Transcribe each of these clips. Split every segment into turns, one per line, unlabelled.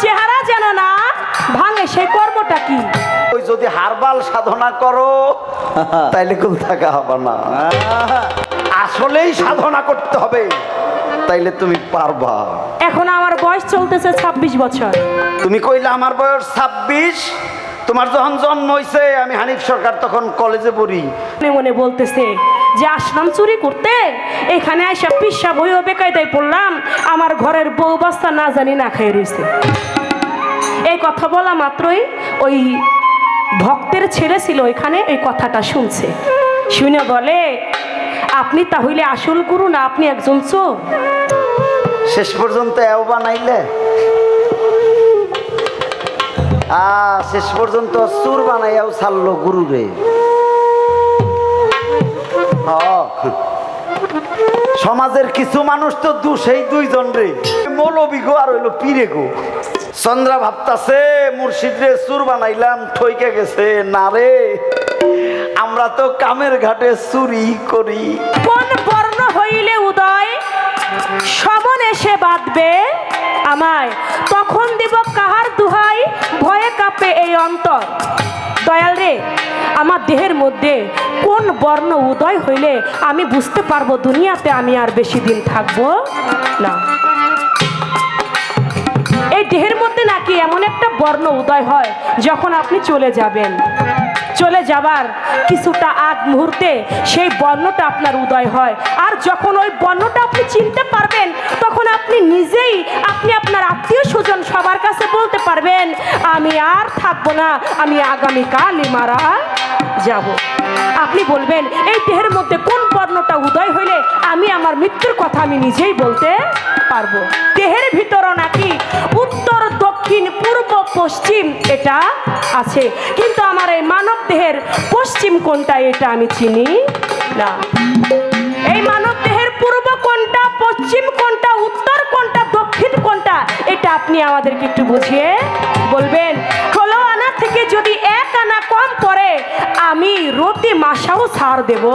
চেহারা যেন না ভাঙে সেই কর্মটা কি?
ওই যদি হারবাল সাধনা করো তাইলে কুল থাকা হবে না, আসলেই সাধনা করতে হবে, তাইলে তুমি পারবা।
এখন আমার বয়স চলতেছে 26 বছর।
তুমি কইলে আমার বয়স 26, তোমার যখন জন্ম হইছে আমি হানিফ সরকার তখন কলেজে পড়ি।
মনে মনে বলতেছে যে আসলাম চুরি করতে, এখানে আইসা পিসা বইও বেকায়দায় পড়লাম, আমার ঘরের বউ বাচ্চা না জানি না খাই রয়েছে। এই কথা বলা মাত্রই ওই ভক্তের ছেলে ছিল এখানে, এই কথাটা শুনছে, শুনে বলে আপনি তাহলে আসল গুরু না, আপনি একজন চোর।
শেষ পর্যন্ত এও বানাইলে, শেষ পর্যন্ত চোর বানাইয়াও ছাড়লো গুরু রে। সমাজের কিছু মানুষ তো সেই দুইজন রে, মৌলবি গো আর হইলো পীরে গো। চন্দ্রা ভাবতাছে মুর্শিদ রে চোর বানাইলাম, ঠইকে গেছে না রে, আমরা তো কামের ঘাটে চুরি করি।
কোন বর্ণ হইলে উদয় সমন এসে বাঁধবে আমায়, তখন দিব কাহার দুহাই, ভয়ে কাঁপে এই অন্তর। দয়াল রে, আমার দেহের মধ্যে কোন বর্ণ উদয় হইলে আমি বুঝতে পারবো দুনিয়াতে আমি আর বেশি দিন থাকবো না। এই দেহের মধ্যে নাকি এমন একটা বর্ণ উদয় হয় যখন আপনি চলে যাবেন, চলে যাবার কিছুটা আগ মুহূর্তে সেই বর্ণটা আপনার উদয় হয়। আর যখন ওই বর্ণটা আপনি চিনতে পারবেন, তখন আপনি নিজেই আপনি আপনার আত্মীয় স্বজন সবার কাছে বলতে পারবেন আমি আর থাকবো না, আমি আগামীকালই মারা যাব। আপনি বলবেন এই দেহের মধ্যে কোন বর্ণটা উদয় হইলে আমি আমার মৃত্যুর কথা আমি নিজেই বলতে পারবো। দেহের ভিতরও নাকি উত্তর দক্ষিণ পূর্ব পশ্চিম এটা আছে, কিন্তু আমার এই মানব দেহের পশ্চিম কোনটা এটা আমি চিনি না। এই মানব দেহের পূর্ব কোনটা, পশ্চিম কোনটা, উত্তর কোনটা, দক্ষিণ কোনটা, এটা আপনি আমাদেরকে একটু বুঝিয়ে বলবেন। 16 আনা থেকে যদি 1 আনা কম পড়ে আমি রতি মাসাও ছাড় দেব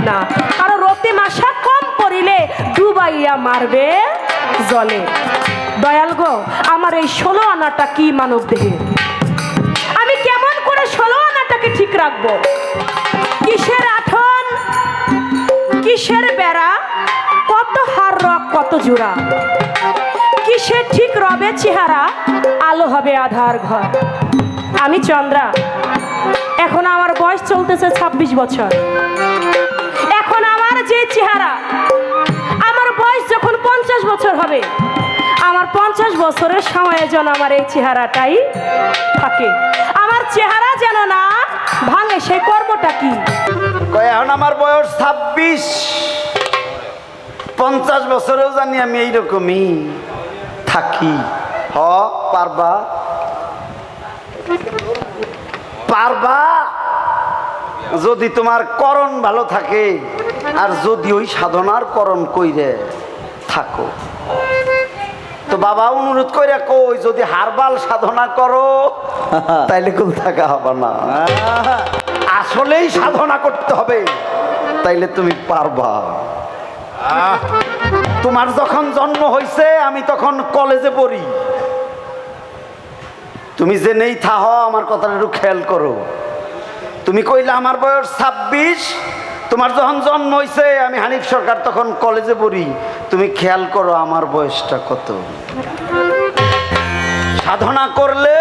না, কারণ রতি মাসা কম পড়িলে ডুবাইয়া মারবে জলে। দয়াল গো, আমার এই 16 আনাটা কি মানব দেহে, আমি কেমন করে 16 আনাটাকে ঠিক রাখবো? কিসের আঠন, কিসের বেড়া, কত হার রক কত জোড়া, কিসের ঠিক রবে চেহারা, আলো হবে আধার ঘর। আমি চন্দ্রা, এখন আমার বয়স চলতেছে 26 বছর। এখন আমার যে চেহারা, আমার বয়স যখন 50 বছর হবে, আমার 50 বছরের সময়ে যেন আমার এই চেহারাটাই থাকে, আমার চেহারা যেন না ভাঙে সেই কর্মটা কি?
এখন আমার বয়স 26, 50 বছরেও জানি আমি এইরকমই থাকি। পারবা, পারবা যদি তোমার করণ ভালো থাকে, আর যদি ওই সাধনার করণ কইরে থাকো। তো বাবা অনুরোধ কইরা কই, যদি হারবাল সাধনা করো তাইলে কুল থাকা হবে না, আসলেই সাধনা করতে হবে, তাইলে তুমি পারবা। তোমার যখন জন্ম হইছে আমি তখন কলেজে পড়ি, তুমি যে নেই থাহ আমার কথাটা একটু খেয়াল করো। তুমি কইলে আমার বয়স 26, তোমার যখন জন্ম হইছে আমি হানিফ সরকার তখন কলেজে পড়ি, তুমি খেয়াল করো আমার বয়সটা কত। সাধনা করলে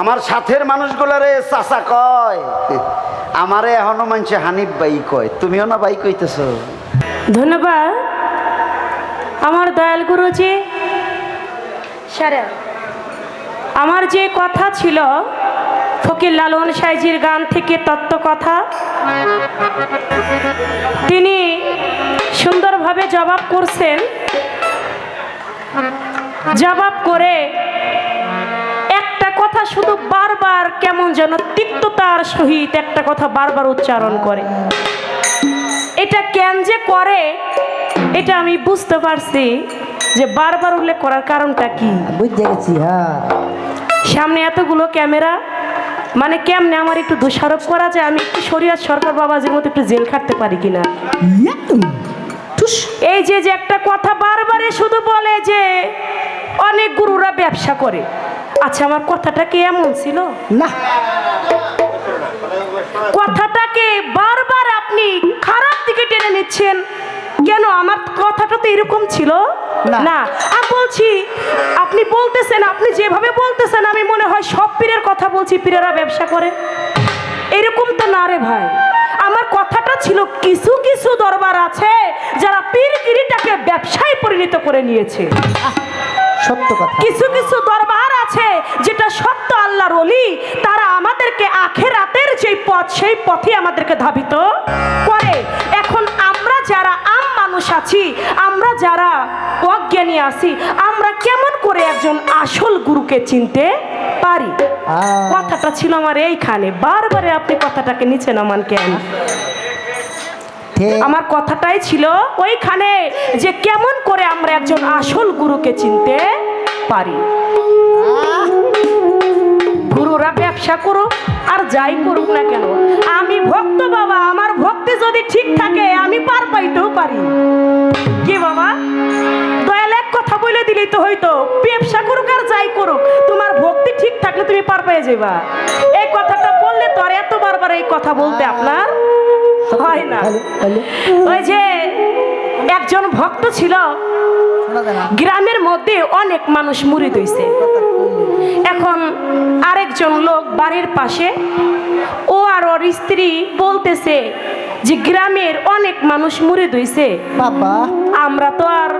আমার সাথের মানুষগুলারে চাচা কয়, আমারে এখনো মানুষে হানিফ ভাই কয়, তুমিও না ভাই কইতেছ।
ধন্যবাদ আমার দয়াল গুরুজি। সারা আমার যে কথা ছিল ফকির লালন সাইজির গান থেকে তত্ত্ব কথা, তিনি সুন্দরভাবে জবাব করছেন। জবাব করে একটা কথা শুধু বারবার কেমন যেন তিক্ততার সহিত একটা কথা বারবার উচ্চারণ করে। এটা কেন যে করে এটা আমি বুঝতে পারছি যে বারবার উল্লেখ করার কারণটা কি
বুঝতে গেছি। হ্যাঁ,
সামনে এতগুলো ক্যামেরা, মানে কেমনে আমার একটু দোষারোপ করা যায় আমি একটু শরিয়ত সরকার বাবাজির মতো একটু জেল খাটতে পারি কিনা। এই যে একটা কথা বারবারে শুধু বলে যে অনেক গুরু ব্যবসা করে। আচ্ছা, আমার কথাটা কি এমন ছিল?
না,
কথাটাকে বারবার আপনি খারাপ দিকে টেনে নিচ্ছেন কেন? আমার কথাটা তো এরকম ছিল
না।
না। আমি বলছি, আপনি বলতেছেন, আপনি যেভাবে বলতেছেন আমি মনে হয় সব পীরের কথা বলছি, পীরেরা ব্যবসা করে, এরকম তো না রে ভাই। আমার কথাটা ছিল কিছু কিছু দরবার আছে যারা পীরগিরিটাকে ব্যবসায় পরিণত করে নিয়েছে।
সত্য কথা।
কিছু কিছু দরবার আছে যেটা সত্য আল্লাহর ওলি, তারা আমাদেরকে আখেরাতের যে পথ সেই পথে আমাদেরকে ধাবিত করে। এখন আমরা যারা আম মানুষ আছি, আমরা যারা অজ্ঞানী আছি, আমরা কেমন করে একজন আসল গুরুকে চিনতে পারি? কথাটা ছিল আমার এইখানে। বারবার আপনি কথাটাকে নিচে নামান কেন?
ঠিক।
আমার কথাটাই ছিল ওইখানে যে কেমন করে আমরা একজন আসল গুরুকে চিনতে পারি। গুরুরা ব্যবসা করুক আর যাই করুক না কেন, আমি ভক্ত বাবা, আমার ভক্তি যদি ঠিক থাকে আমি পার পাইতেও পারি। কি বাবা, দয়াল এক কথা বলে দিলেই তো হয়তো, ব্যবসা করুক আর যাই করুক, তোমার ভক্তি ঠিক থাকলে তুমি পার পেয়ে যাবা। এই কথাটা বললে তো আর এত বারবার এই কথা বলতে আপনার হয় না। ওই যে একজন ভক্ত ছিল, গ্রামের মধ্যে অনেক মানুষ মুরিদ হইছে। এখন আরেকজন লোক বাড়ির পাশে, ও আর ওর স্ত্রী বলতেছে যে গ্রামের অনেক মানুষ মুরিদ হইছে,
বাবা
আমরা তো আর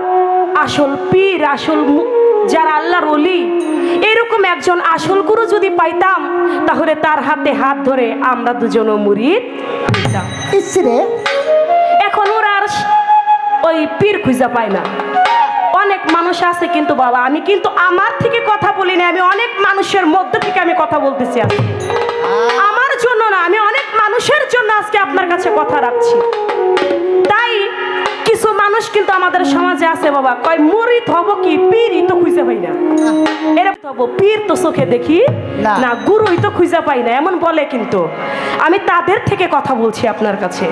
আসল পীর, আসল যারা আল্লাহর ওলি, এরকম একজন আসল গুরু যদি পাইতাম তাহলে তার হাতে হাত ধরে আমরা দুজনও মুরিদ হইতাম।
ইসরে
এখন ওরা আর ওই পীর খুঁজে পায় না। অনেক মানুষ আছে কিন্তু বাবা, আমি কিন্তু আমার থেকে কথা বলি না, আমি অনেক মানুষের মধ্য থেকে আমি কথা বলতেছি আজকে। আমার জন্য না, আমি অনেক মানুষের জন্য আজকে আপনার কাছে কথা রাখছি। তাই কিছু মানুষ কিন্তু আমাদের সমাজে আছে বাবা, কয় মুরিদ হব কি, পীরই তো খুঁজে পাই না। এরকম হবো, পীর তো চোখে দেখি না, গুরুই তো খুঁজে পাই না, এমন বলে। কিন্তু আমি তাদের থেকে কথা বলছি আপনার কাছে।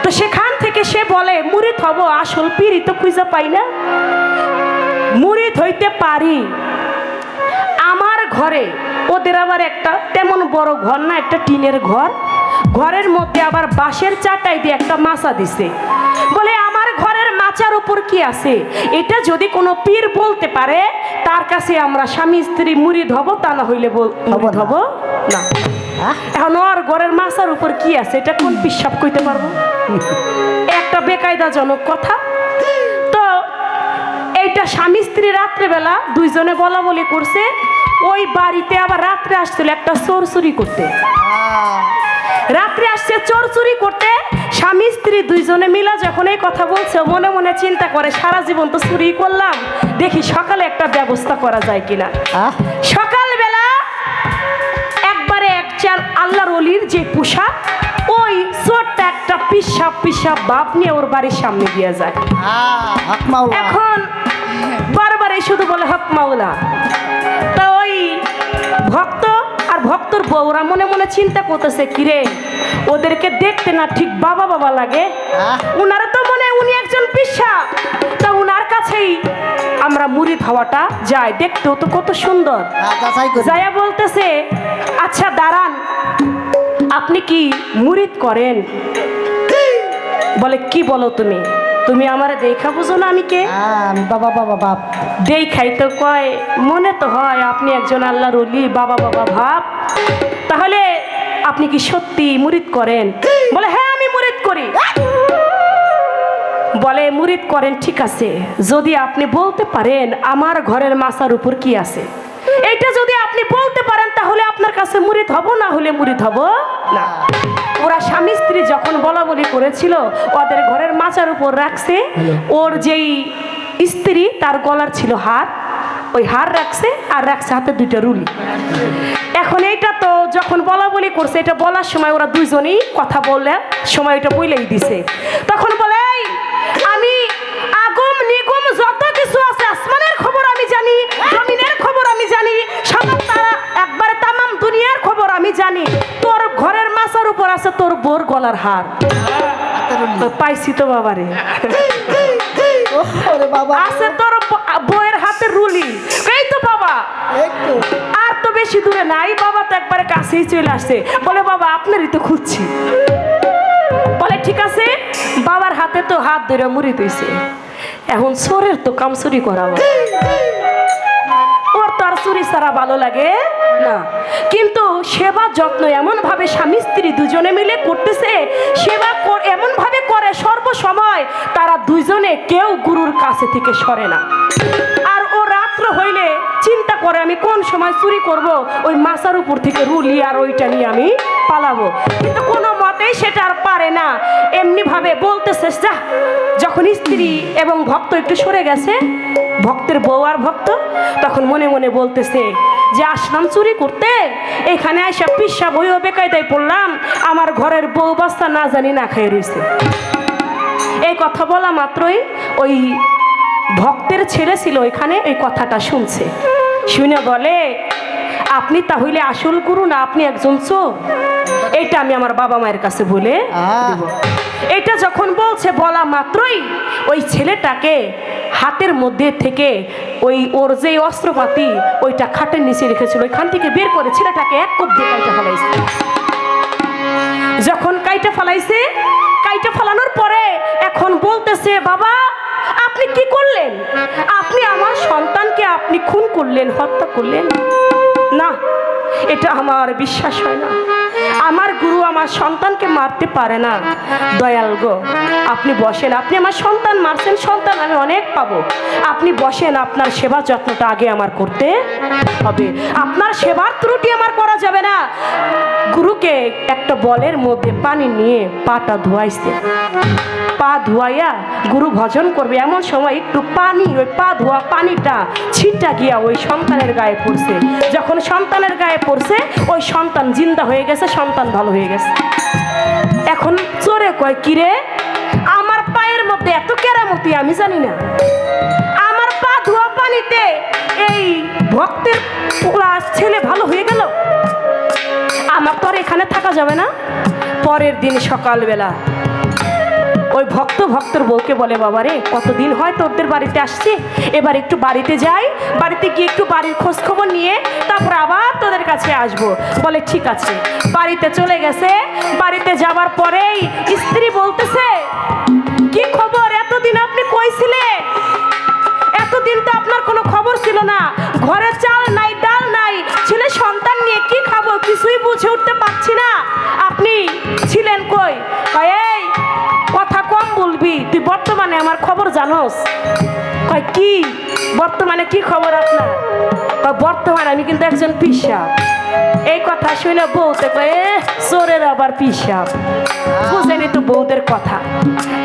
তো সেখান থেকে সে বলে মুরিদ হব, আসল পীরই তো খুঁজে পাই না। মুরিদ হইতে পারি। আমার ঘরে, ওদের আবার একটা তেমন বড় ঘর না, একটা টিনের ঘর, ঘরের মধ্যে আবার বাঁশের চাটাই দিয়ে একটা মাচা দিছে। বলে আমার ঘরের মাচার উপর কি আছে, এটা যদি কোনো পীর বলতে পারে তার কাছে আমরা স্বামী স্ত্রী মুরিদ হব, তা না হইলে মুরিদ হব না। এখন ওর ঘরের মাচার উপর কি আছে এটা কোন পিসাব কইতে পারবো? একটা বেকায়দাজনক কথা। তো এইটা স্বামী স্ত্রী রাত্রেবেলা দুইজনে বলা বলি করছে। ওই বাড়িতে আবার রাত্রে আসছিল একটা চোর চুরি করতে। রাত্রে আসছে চোর চুরি করতে, স্বামী স্ত্রী দুইজনে মিলা যখন এই কথা বলছে, মনে মনে চিন্তা করে সারা জীবন তো চুরি করলাম, দেখি সকালে একটা ব্যবস্থা করা যায় কিনা। সকালবেলা একবারে একচার আল্লাহর ওলির যে পোশাক, ওই ছোট্ট একটা পিসাব পিসাব বাপ নিয়ে ওর বাড়ির সামনে দিয়ে যায়। এখন বারবার এই শুধু বলে হক মাওলা। তা ওই ভক্ত আর ভক্তর বউরা মনে মনে চিন্তা করতেছে, কিরে ওদেরকে দেখতে না ঠিক বাবা বাবা লাগে, উনারা তো মনে উনি একজন পিসাব, তা উনার কাছেই আমরা মুরিদ হওয়াটা যাই, দেখতেও তো কত সুন্দর। যায়া বলতেছে, আচ্ছা দাঁড়ান, আপনি কি মুরিদ করেন? বলে কি বলো তুমি, তুমি আমারে দেখা বুঝো না আমি কে?
বাবা বাবা বাপ
দেখাই তো কয়, মনে তো হয় আপনি একজন আল্লাহর ওলি, বাবা বাবা ভাব। তাহলে আপনি কি সত্যি মুরিদ করেন? বলে হ্যাঁ আমি মুরিদ করি। বলে মুরিদ করেন, ঠিক আছে, যদি আপনি বলতে পারেন আমার ঘরের মাচার উপর কি আছে, এইটা যদি আপনি বলতে পারেন তাহলে আপনার কাছে মুরিদ হব, না হলে মুরিদ হব না। ওরা স্বামী স্ত্রী যখন বলা বলি করেছিল, ওদের ঘরের মাচার উপর রাখছে, ওর যেই স্ত্রী তার গলার ছিল হার, ওই হার রাখছে আর রাখছে হাতে দুইটা রুলি। এখন এইটা তো যখন বলা বলি করছে, এটা বলার সময় ওরা দুইজনই কথা বললে সময় এটা বইলেই দিছে। তখন বলে আমি আগম নিগম যত কিছু আছে, আসমানের খবর আমি জানি, জমিনের খবর আমি জানি, সাধারণ তারা একবারে তামাম দুনিয়ার খবর আমি জানি। তোর ঘরের মাচার উপর আছে তোর বোর গলার হার। পাইছি তো বাবারে, আছে তোর বউয়ের হাতে রুলি। এই তো বাবা, আর তো বেশি দূরে নাই, বাবা তো একবারে কাছেই চলে আসছে। বলে বাবা আপনারই তো খুঁজছি। বলে ঠিক আছে, বাবার হাতে তো হাত ধরে মুড়ি দিয়েছে, এখন চোরের তো কাম চুরি করাবো। ওর তো আর চুরি ছাড়া ভালো লাগে না, কিন্তু সেবা যত্ন এমন ভাবে স্বামী স্ত্রী দুজনে মিলে করতেছে, সেবা এমন ভাবে করে সর্বসময় তারা দুইজনে কেউ গুরুর কাছে থেকে সরে না। আর ও রাত্র হইলে চিন্তা করে আমি কোন সময় চুরি করব, ওই মাথার উপর থেকে রুলি আর ওইটা নিয়ে আমি পালাবো, কিন্তু কোনো মতেই সেটা আর পারে না। এমনি ভাবে বলতেছে, যা। যখন স্ত্রী এবং ভক্ত একটু সরে গেছে, ভক্তের বউ আর ভক্ত, তখন মনে মনে বলতেছে যে আসলাম চুরি করতে, এখানে আইসা পিসা বইও বেকায়দায় পড়লাম, আমার ঘরের বউ বাচ্চা না জানি না খেয়ে রয়েছে। এই কথা বলা মাত্রই ওই ভক্তের ছেলে ছিল ওইখানে, এই কথাটা শুনছে। শুনে বলে, আপনি তাহলে আসল গুরু না আপনি একজন চোর? এইটা আমি আমার বাবা মায়ের কাছে বলে দেব। এটা যখন বলছে, বলা মাত্রই ওই ছেলেটাকে হাতের মধ্যে থেকে ওর যে অস্ত্রপাতি ওইটা খাটের নিচে রেখেছিল, ওইখান থেকে বের করে ছেলেটাকে এক কোপ দিয়ে কাইটা ফেলাইছে। যখন কাইটা ফেলাইছে, কাইটা ফেলানোর পরে এখন বলতেছে, বাবা আপনি কি করলেন? আপনি আমার সন্তানকে আপনি খুন করলেন, হত্যা করলেন। না, এটা আমার বিশ্বাস হয় না। আমার গুরু আমার সন্তানকে মারতে পারে না। দয়াল গো, আপনি বসেন, আপনি আমার সন্তান মারছেন, সন্তান আমি অনেক পাবো। আপনি বসেন, আপনার সেবা যত্নটা আগে আমার করতে হবে, আপনার সেবার ত্রুটি আমার করা যাবে না। গুরুকে একটা বলের মধ্যে পানি নিয়ে পাটা ধোয়াইছে, পা ধোয়াইয়া গুরু ভজন করবে, এমন সময় একটু পানি, ওই পা ধোয়া পানিটা ছিটা গিয়া ওই সন্তানের গায়ে পড়ছে। যখন সন্তানের গায়ে পড়ছে, ওই সন্তান জিন্দা হয়ে গেছে, সন্তান ভালো হয়ে গেছে। এখন চোরে কয়, কিরে আমার পায়ের মধ্যে এত কেরামতি আমি জানি না, আমার পা ধোয়া পানিতে এই ভক্তের ছেলে ভালো হয়ে গেল, আমার তো আর এখানে থাকা যাবে না। পরের দিন সকালবেলা ওই ভক্তর বউকে বলে, বাবা রে কতদিন হয় তোদের বাড়িতে আসছি, এবার একটু বাড়িতে যাই, বাড়িতে গিয়ে একটু বাড়ির খোঁজ খবর নিয়ে তারপর আবার তোদের কাছে আসবো। বলে ঠিক আছে। বাড়িতে চলে গেছে। বাড়িতে যাবার পরেই স্ত্রী বলতেছে, কি খবর, এতদিন আপনি কই ছিলেন? এতদিন তো আপনার কোনো খবর ছিল না, ঘরে চাল নাই ডাল নাই, ছেলে সন্তান নিয়ে কি খাবো কিছুই বুঝে উঠতে পারছি না, আপনি ছিলেন কই? এই কথা কম বলবি, তুই বর্তমানে আমার খবর জানোস? কয় কি বর্তমানে কি খবর আপনার? বর্তমানে আমি কিন্তু একজন পিসাব। এই কথা শুনে বউতে কয়, চোরের আবার পিসাব, বুঝেনি তো বউদের কথা।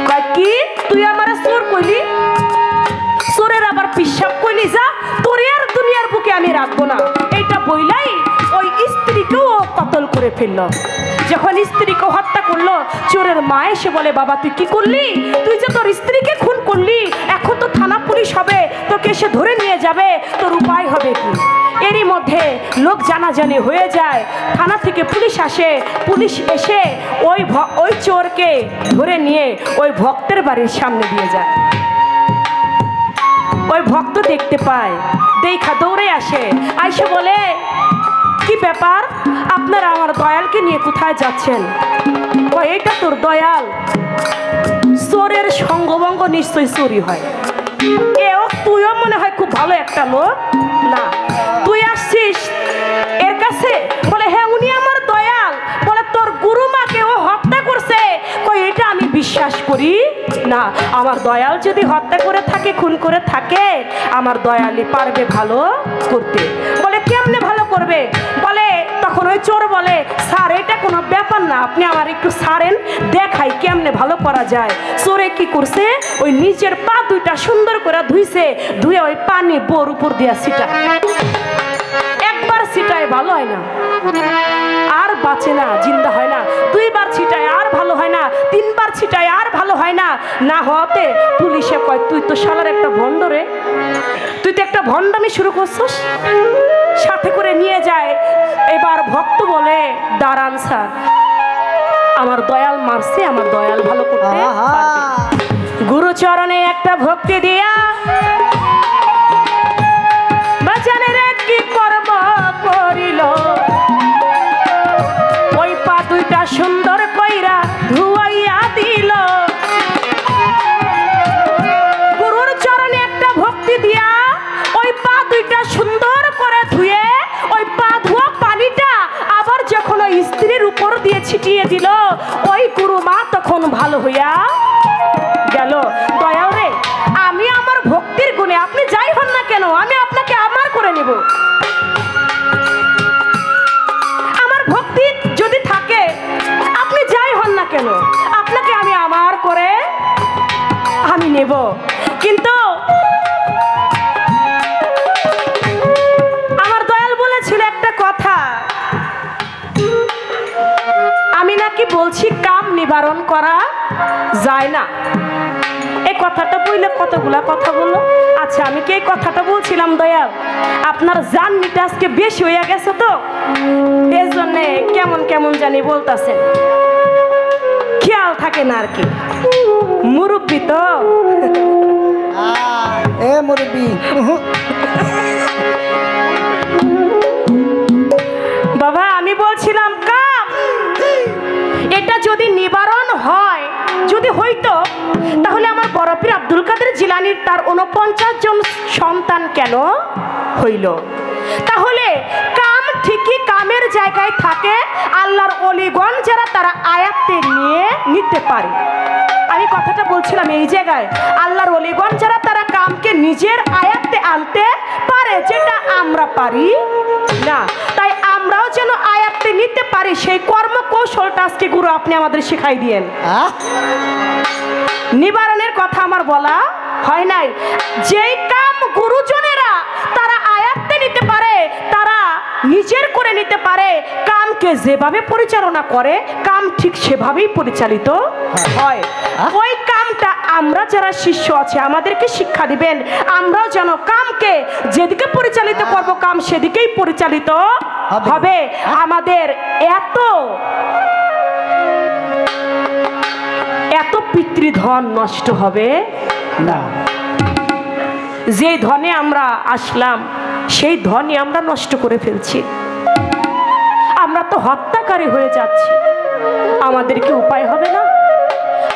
কয় কি তুই আমার চোর কইলি? চোরের আবার পিসাব কইলি? যা, তোর আর দুনিয়ার বুকে আমি রাখবো না। এইটা বইলাই ওই স্ত্রীকেও কতল করে ফেলল। যখন স্ত্রীকে হত্যা করলো, চোরের মা এসে বলে, বাবা তুই কি করলি? তুই যে তোর স্ত্রীকে খুন করলি, এখন তো থানা পুলিশ হবে, তোকে এসে ধরে নিয়ে যাবে, তোর উপায় হবে কি? এরই মধ্যে লোক জানাজানি হয়ে যায়, থানা থেকে পুলিশ আসে, পুলিশ এসে ওই চোরকে ধরে নিয়ে ওই ভক্তের বাড়ির সামনে দিয়ে যায়। ওই ভক্ত দেখতে পায়, দেখা দৌড়ে আসে, আইসে বলে, কি ব্যাপার, আপনারা আমার দয়ালকে নিয়ে কোথায় যাচ্ছেন? এটা তোর দয়াল? চোরের সঙ্গভঙ্গ নিশ্চয়ই চুরি হয়। তুইও মনে হয় খুব ভালো একটা লোক না, তুই আসছিস এর কাছে? বলে হ্যাঁ উনি আমার দয়াল। বলে তোর গুরুমাকে ও হত্যা করছে? এটা আমি বিশ্বাস করি না, আমার দয়াল যদি হত্যা করে থাকে, খুন করে থাকে, আমার দয়ালই পারবে ভালো করতে। বলে কেমনে ভালো করবে? বলে তখন ওই চোর বলে, স্যার এটা কোনো ব্যাপার না, আপনি আমার একটু ছাড়েন, দেখাই কেমনে ভালো করা যায়। চোরে কি করছে, ওই নিজের পা দুইটা সুন্দর করে ধুইছে, ধুয়ে ওই পানি বোর উপর দিয়া ছিটা। একবার ছিটায় ভালো হয় না, আর বাঁচে না, জিন্দা হয় না। দুইবার ছিটায় আর ভালো হয় না, তিনবার ছিটায় আর ভালো হয় না। না হতে পুলিশে কয়, তুই তো শালার একটা ভণ্ড রে, তুই তো একটা ভণ্ডামি শুরু করছিস। সাথে করে নিয়ে যায়। এবার ভক্ত বলে, দাঁড়ান স্যার, আমার দয়াল মারছে, আমার দয়াল ভালো করতে পারবে। গুরুচরণে একটা ভক্তি দিয়া, বাঁচানে রে কি করব মিটিয়ে দিল, ওই গুরু মা তখন ভালো হইয়া গেল। দয়াল রে, আমি আমার ভক্তির গুণে আপনি যাই হন না কেন, আমি আপনাকে আমার করে নেব। আমার ভক্তি যদি থাকে, আপনি যাই হন না কেন, আপনাকে আমি আমার করে আমি নেব। কিন্তু আমার দয়াল বলেছিল একটা কথা, আমি নাকি বলছি কাম নিবারণ করা যায় না। এই কথাটা বললে কতগুলা কথা বললো। আচ্ছা, আমি কি এই কথাটা বলছিলাম দয়াল? আপনার জার্নিটা আজকে বেশি হয়ে গেছে তো, এই জন্য কেমন কেমন জানি বলতেছেন, খেয়াল থাকে না আর কি, মুরব্বী তো।
এ মুরব্বি,
বাবা আমি বলছিলাম কাম, এটা যদি নিবারণ হয়, যদি হইতো, তাহলে আমার বড় পীর আব্দুল কাদের জিলানীর তার 49 জন সন্তান কেন হইল? তাহলে কাম ঠিকই কামের জায়গায় থাকে, আল্লাহর ওলিগণ যারা তারা আয়াত্তে নিয়ে নিতে পারে। আমি কথাটা বলছিলাম এই জায়গায়, আল্লাহর ওলিগণ যারা তারা কামকে নিজের আয়াত্তে আনতে পারে, যেটা আমরা পারি না। তাই আমরাও যেন আয়াত্তে নিতে পারি, সেই কর্ম কৌশলটা আজকে গুরু আপনি আমাদের শিখাই দিয়েন। নিবারণের কথা আমার বলা হয় নাই। যেই কাম গুরুজনেরা তারা আয়াত্তে নিতে পারে, তারা নিজের করে নিতে পারে, কামকে যেভাবে পরিচালনা করে কাম ঠিক সেভাবেই পরিচালিত হয়। ওই কামটা আমরা যারা শিষ্য আছে আমাদেরকে শিক্ষা দিবেন, আমরাও যেন কামকে যেদিকে পরিচালিত করব কাম সেদিকেই পরিচালিত হবে। আমাদের এত পিতৃধন নষ্ট হবে
না।
যে ধনে আমরা আসলাম সেই ধনই আমরা নষ্ট করে ফেলছি। আমরা তো হত্যাকারী হয়ে যাচ্ছি, আমাদের কি উপায় হবে না?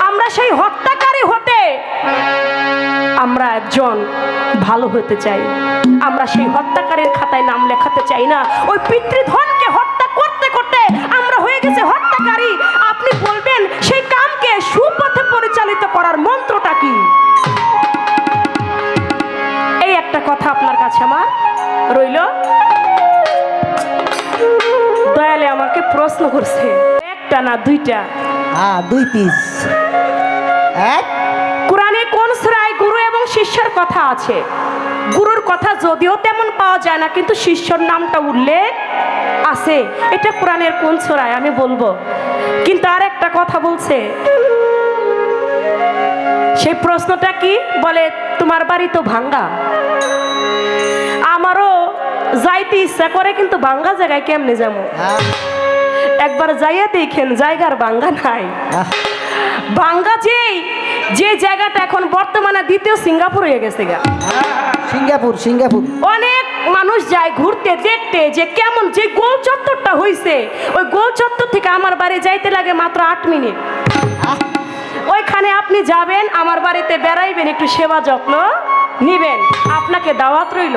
আমরা সেই হত্যাকারী হতে আমরা একজন ভালো হতে চাই, আমরা সেই হত্যাকারীর খাতায় নাম লেখাতে চাই না। ওই পিতৃধনকে হত্যা করতে করতে আমরা হয়ে গেছে হত্যাকারী। আপনি বলবেন সেই কামকে সুপথে পরিচালিত করার মন্ত্রটা কি? এই একটা কথা আপনার কাছে আমার রইল। দয়ালে আমাকে প্রশ্ন করছে, একটা না দুইটা?
দুই পিস। এক,
কোরআনে কোন সূরায় গুরু এবং শিষ্যের কথা আছে? গুরুর কথা যদিও তেমন পাওয়া যায় না, কিন্তু শিষ্যর নামটা উল্লেখ আছে। এটা কোরআনের কোন সূরায় আমি বলবো, কিন্তু আর একটা কথা বলছে। সেই প্রশ্নটা কি? বলে তোমার বাড়ি তো ভাঙ্গা। আমারও যাইতে ইচ্ছা করে, কিন্তু ভাঙ্গা জায়গায় কেমনে যাবো? একবার যাইয়া দেখেন, জায়গার ভাঙ্গা নাই। ভাঙ্গা যে জায়গাটা এখন বর্তমানে দ্বিতীয় সিঙ্গাপুর হয়ে গেছে গা।
সিঙ্গাপুর
অনেক মানুষ যায় ঘুরতে দেখতে যে কেমন, যে গোল চত্বরটা হইছে, ওই গোল চত্বর থেকে আমার বাড়ি যাইতে লাগে মাত্র 8 মিনিট। ওইখানে আপনি যাবেন, আমার বাড়িতে বেড়াইবেন, একটু সেবা যত্ন নিবেন, আপনাকে দাওয়াত রইল।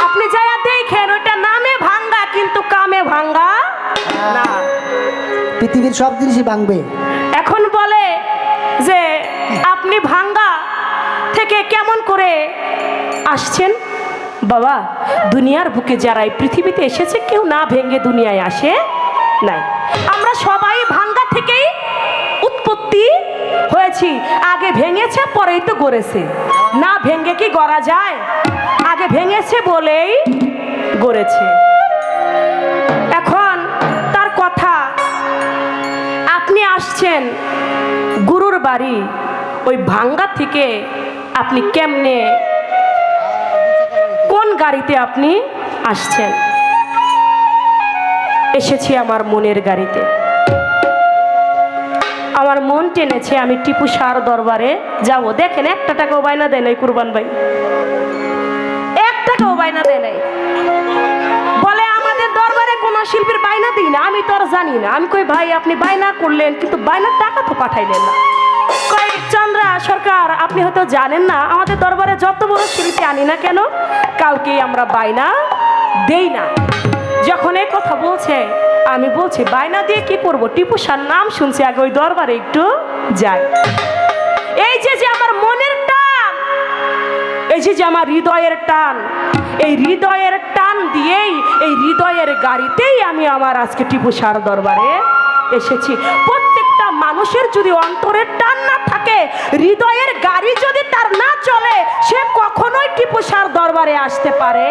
আপনি যাইয়া দেখেন, ওইটা নামে ভাঙ্গা কিন্তু কামে ভাঙ্গা না।
পৃথিবীর সব জিনিসই ভাঙবে।
এখন বলে যে আপনি ভাঙ্গা থেকে কেমন করে আসছেন? বাবা, দুনিয়ার বুকে যারা এই পৃথিবীতে এসেছে কেউ না ভেঙে দুনিয়ায় আসে নাই। আমরা সবাই ভাঙ্গা থেকেই উৎপত্তি হয়েছি। আগে ভেঙেছে পরেই তো গড়েছে, না ভেঙে কি গড়া যায়? আগে ভেঙেছে বলেই গড়েছে। এখন তার কথা, আপনি আসছেন গুরুর বাড়ি, ওই ভাঙ্গা থেকে আপনি কেমনে, কোন গাড়িতে আপনি আসছেন? এসেছি আমার মনের গাড়িতে। আমার মন টেনেছে আমি টিপু শাহর দরবারে যাব। দেখেন, 1 টাকাও বায়না দেয় নাই কুরবান ভাই, 1 টাকাও বায়না দেয় নাই। বলে আমাদের দরবারে কোনো শিল্পীর বায়না দিই না। আমি তো আর জানি না। আমি কই ভাই আপনি বায়না করলেন, কিন্তু বায়নার টাকা তো পাঠাইলেন না। কই চন্দ্রা সরকার, আপনি হয়তো জানেন না, আমাদের দরবারে যত বড় শিল্পী আনি না কেন, কাউকে আমরা বায়না দেই না। যখন এই কথা বলছে আমি বলছি বায়না দিয়ে কি করব, টিপু সার নাম শুনছি, আগে ওই দরবারে একটু যাই। এই যে যে আমার মনের টান, এই যে যে আমার হৃদয়ের টান, এই হৃদয়ের টান দিয়েই, এই হৃদয়ের গাড়িতেই আমি আমার আজকে টিপু সার দরবারে এসেছি। প্রত্যেকটা মানুষের যদি অন্তরের টান না থাকে, হৃদয়ের গাড়ি যদি তার না চলে, সে কখনোই টিপু সার দরবারে আসতে পারে।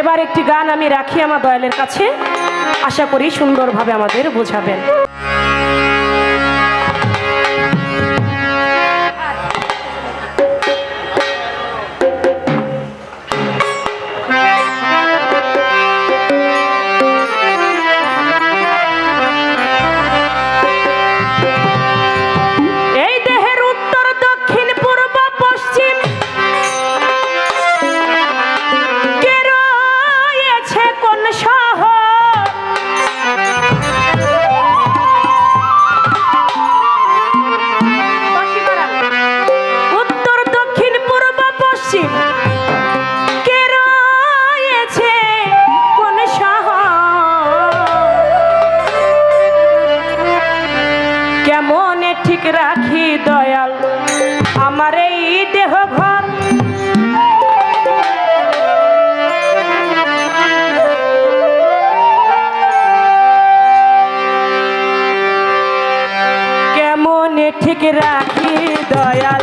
এবার একটি গান আমি রাখি আমার দয়ালের কাছে, আশা করি সুন্দরভাবে আমাদের বোঝাবেন। এই দেহের উত্তর দক্ষিণ পূর্ব পশ্চিম কে রয়েছে কোন শহর, উত্তর দক্ষিণ পূর্ব পশ্চিম কে রয়েছে কোন শহর, কেমনে ঠিক রাখি দয়াল আমার এই দেহ ঘর, কেমনে ঠিক রাখি দয়াল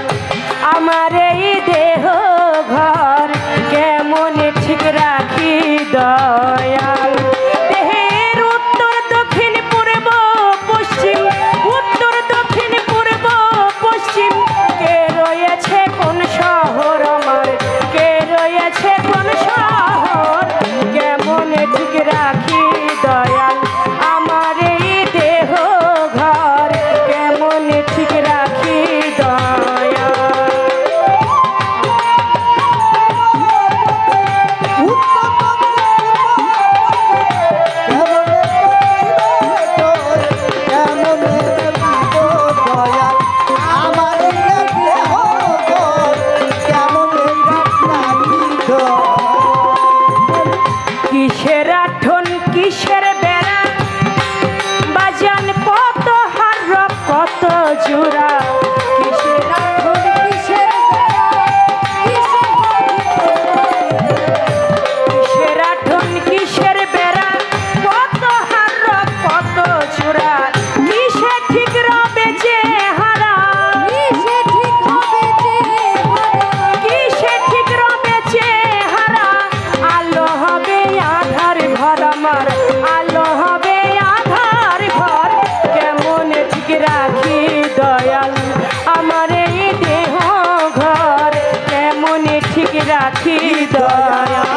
আমার এই দেহ ঘর, কেমনে ঠিক রাখি দয়াল। দেহের উত্তর দক্ষিণ পূর্ব পশ্চিম, উত্তর দক্ষিণ পূর্ব পশ্চিম কে রয়েছে কোন শহর আমার, কে রয়েছে কোন শহর, কেমনে ঠিক রাখি দয়াল আমার এই দেহ ঘর, কেমনে ঠিক রাখি দয়াল। কিসের আঠন কিসের বেড়া, বাজান কত হার কত জোড়া, কিসের আঠন কিসের বেড়া, কিসের আঠন কিসের বেড়া, কত হার কত জোড়া, কিসে ঠিক রবে যে হারা, কিসে ঠিক হবে যে হারা, কিসে ঠিক রবে যে হারা, আলো হবে আধার ঘর আমার, আলো হবে আধার ঘর, কেমনে ঠিক রাখি দয়াল আমার এই দেহ ঘর, কেমনে ঠিক রাখি দয়াল।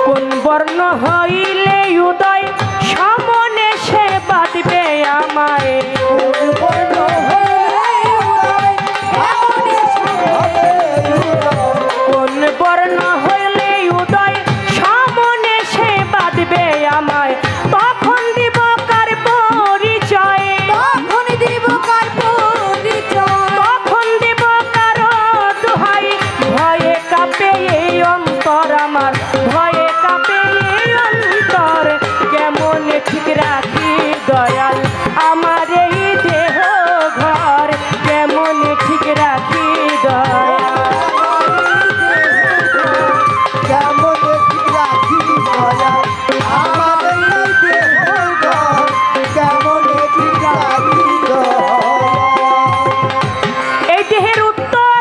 কোন বর্ণ হইলে উদয় সমনে সে বাঁধবে আমায়, কোন বর্ণ হইলে উদয় সমনে সে কোন বর্ণ হইলে উদয় সমনে সে বাঁধবে আমায়, তখন দিব কার পরিচয়, তখন দিব কার পরিচয়, তখন দিব কার দোহাই, ভয়ে কাঁপে এই অন্তর আমার, ভয়ে কাঁপে এই অন্তর, কেমনে ঠিক রাখি দয়াল আমার এই দেহ ঘর, কেমনে ঠিক রাখি দয়াল। এই দেহের উত্তর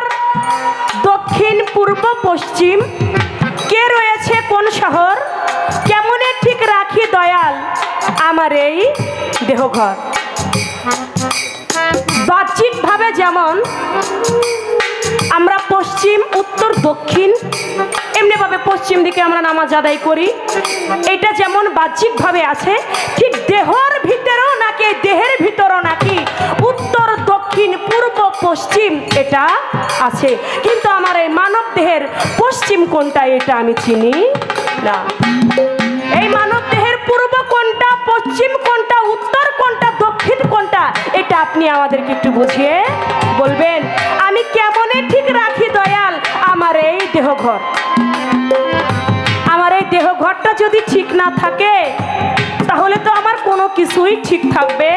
দক্ষিণ পূর্ব পশ্চিম কে রয়েছে কোন শহর, কেমনে ঠিক রাখি দয়াল আমার এই দেহঘর। বাহ্যিকভাবে যেমন আমরা পশ্চিম উত্তর দক্ষিণ এমনিভাবে পশ্চিম দিকে আমরা নামাজ আদায় করি, এটা যেমন বাহ্যিকভাবে আছে, ঠিক দেহের ভিতরেও নাকি, দেহের ভিতরও নাকি উত্তর দক্ষিণ দক্ষিণ পূর্ব পশ্চিম এটা আছে, কিন্তু আমার এই মানব দেহের পশ্চিম কোনটা এটা আমি চিনি না। এই মানব দেহের পূর্ব কোনটা, পশ্চিম কোনটা, উত্তর কোনটা, দক্ষিণ কোনটা, এটা আপনি আমাদেরকে একটু বুঝিয়ে বলবেন। আমি কেমনে ঠিক রাখি দয়াল আমার এই দেহঘর? আমার এই দেহঘরটা যদি ঠিক না থাকে তাহলে তো আমার কোনো কিছুই ঠিক থাকবে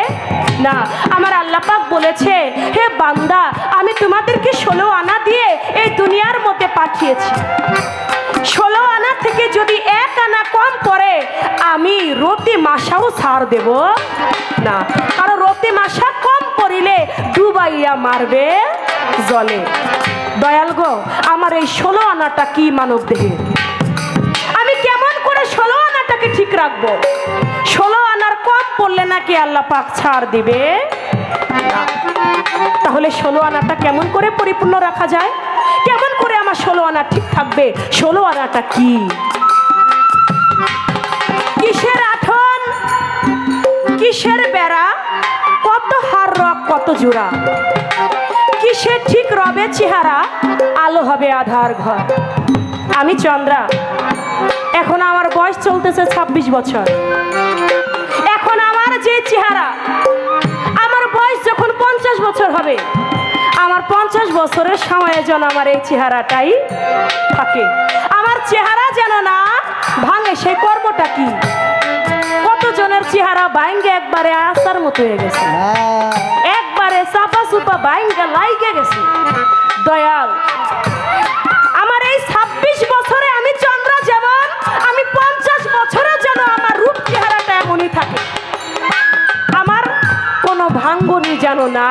না। আমার আল্লাহ পাক বলেছে, হে বান্দা, আমি তোমাদেরকে 16 আনা দিয়ে এই দুনিয়ার মধ্যে পাঠিয়েছি। 16 আনা থেকে যদি 1 আনা কম পড়ে আমি রতি মাসাও ছাড় দেব না, কারণ রতি মাসা কম পড়িলে ডুবাইয়া মারবে জলে। দয়াল গো, আমার এই 16 আনাটা কি মানব দেহে? আমি কেমন করে 16 আনাটাকে ঠিক রাখবো? 16 আনার কম পড়লে নাকি আল্লাহ পাক ছাড় দিবে না। তাহলে 16 আনাটা কেমন করে পরিপূর্ণ রাখা যায়? কেমন করে আমার 16 আনা ঠিক থাকবে? 16 আনাটা কি? কিসের আঠন, কিসের বেড়া, কত হার রক, কত জোড়া, কিসে ঠিক রবে চেহারা, আলো হবে আধার ঘর। আমি চন্দ্রা, এখন আমার বয়স চলতেছে 26 বছর। এখন আমার যে চেহারা, আমার বয়স যখন 50 বছর হবে, আমার 50 বছরের সময়ে যেন আমার এই চেহারাটাই থাকে। আমার চেহারা যেন না ভাঙে, সেই কর্মটা কি? কতজনের চেহারা ভাঙ্গে একবারে আসার মতো হয়ে গেছে, একবারে চাপা চুপা ভাঙ্গা লাইগে গেছে। দয়াল, আমার এই 26 বছরে আমি চন্দ্রা যেমন, আমি 50 বছরে যেন আমার রূপ চেহারাটা এমনই থাকে। আমার কোনো ভাঙ্গনি যেন না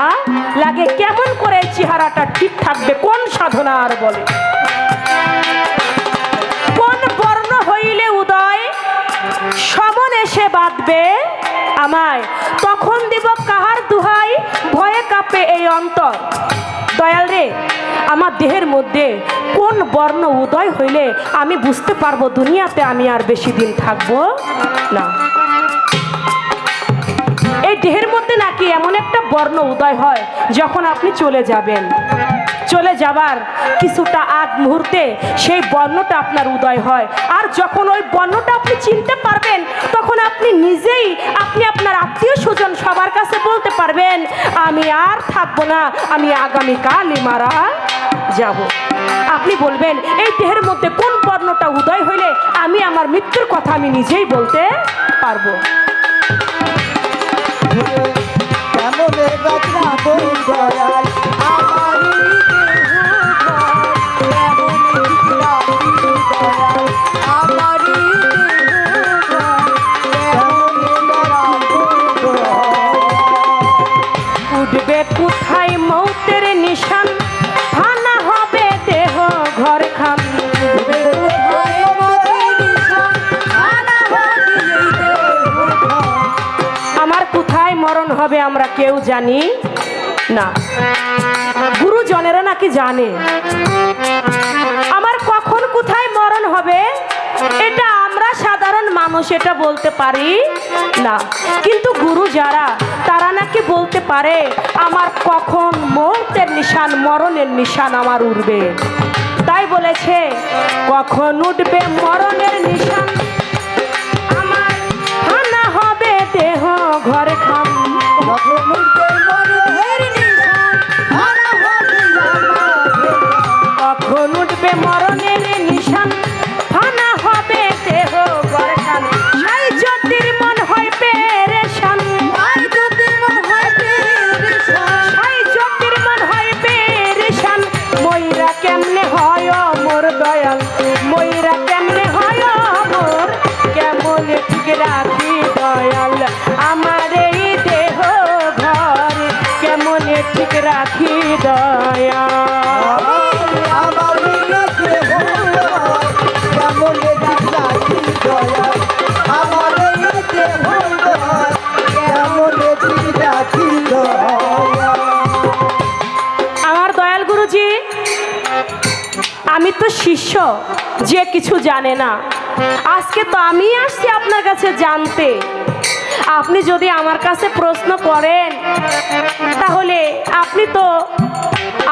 লাগে। কেমন করে চেহারাটা ঠিক থাকবে? কোন সাধনা আর বলে? কোন বর্ণ হইলে উদয় সমন এসে বাঁধবে আমায়, তখন দিব কাহার দুহাই, ভয়ে কাঁপে এই অন্তর। দয়াল রে, আমার দেহের মধ্যে কোন বর্ণ উদয় হইলে আমি বুঝতে পারবো দুনিয়াতে আমি আর বেশি দিন থাকবো না। এই দেহের মধ্যে নাকি এমন একটা বর্ণ উদয় হয় যখন আপনি চলে যাবেন, চলে যাবার কিছুটা আগ মুহূর্তে সেই বর্ণটা আপনার উদয় হয়। আর যখন ওই বর্ণটা আপনি চিনতে পারবেন তখন আপনি নিজেই, আপনি আপনার আত্মীয় স্বজন সবার কাছে বলতে পারবেন, আমি আর থাকবো না, আমি আগামীকালই মারা যাব। আপনি বলবেন এই দেহের মধ্যে কোন বর্ণটা উদয় হইলে আমি আমার মৃত্যুর কথা আমি নিজেই বলতে পারবো। উঠবে কোথায় মৌতের নিশান, ফানা হবে দেহ ঘর খান। আমার কোথায় মরণ হবে আমরা কেউ জানি না, গুরুজনেরা নাকি জানে। আমার কখন কোথায় মরণ হবে এটা আমরা সাধারণ মানুষ এটা বলতে পারি না, কিন্তু গুরু যারা তারা নাকি বলতে পারে আমার কখন মৌতের নিশান, মরণের নিশান আমার উঠবে। তাই বলেছে কখন উঠবে মরণের নিশান, আমার ফানা হবে দেহ ঘর খান। কখন উঠবে মরণের নিশান, ফানা হবে দেহ ঘর খান। সাই জ্যোতির্মন হয় পেরেশান, সাই জ্যোতির্মন হয় পেরেশান। ময়রা কেমনে হয় মোর দয়াল, ময়রা কেমনে হয় মোর, কেমন ঠিক রাখি দয়াল আমার এই দেহ ঘর, কেমন ঠিক রাখি দয়াল। আমার দয়াল গুরুজি, আমি তো শিষ্য যে কিছু জানে না, আজকে তো আমি আসছি আপনার কাছে জানতে। আপনি যদি আমার কাছে প্রশ্ন করেন তাহলে আপনি তো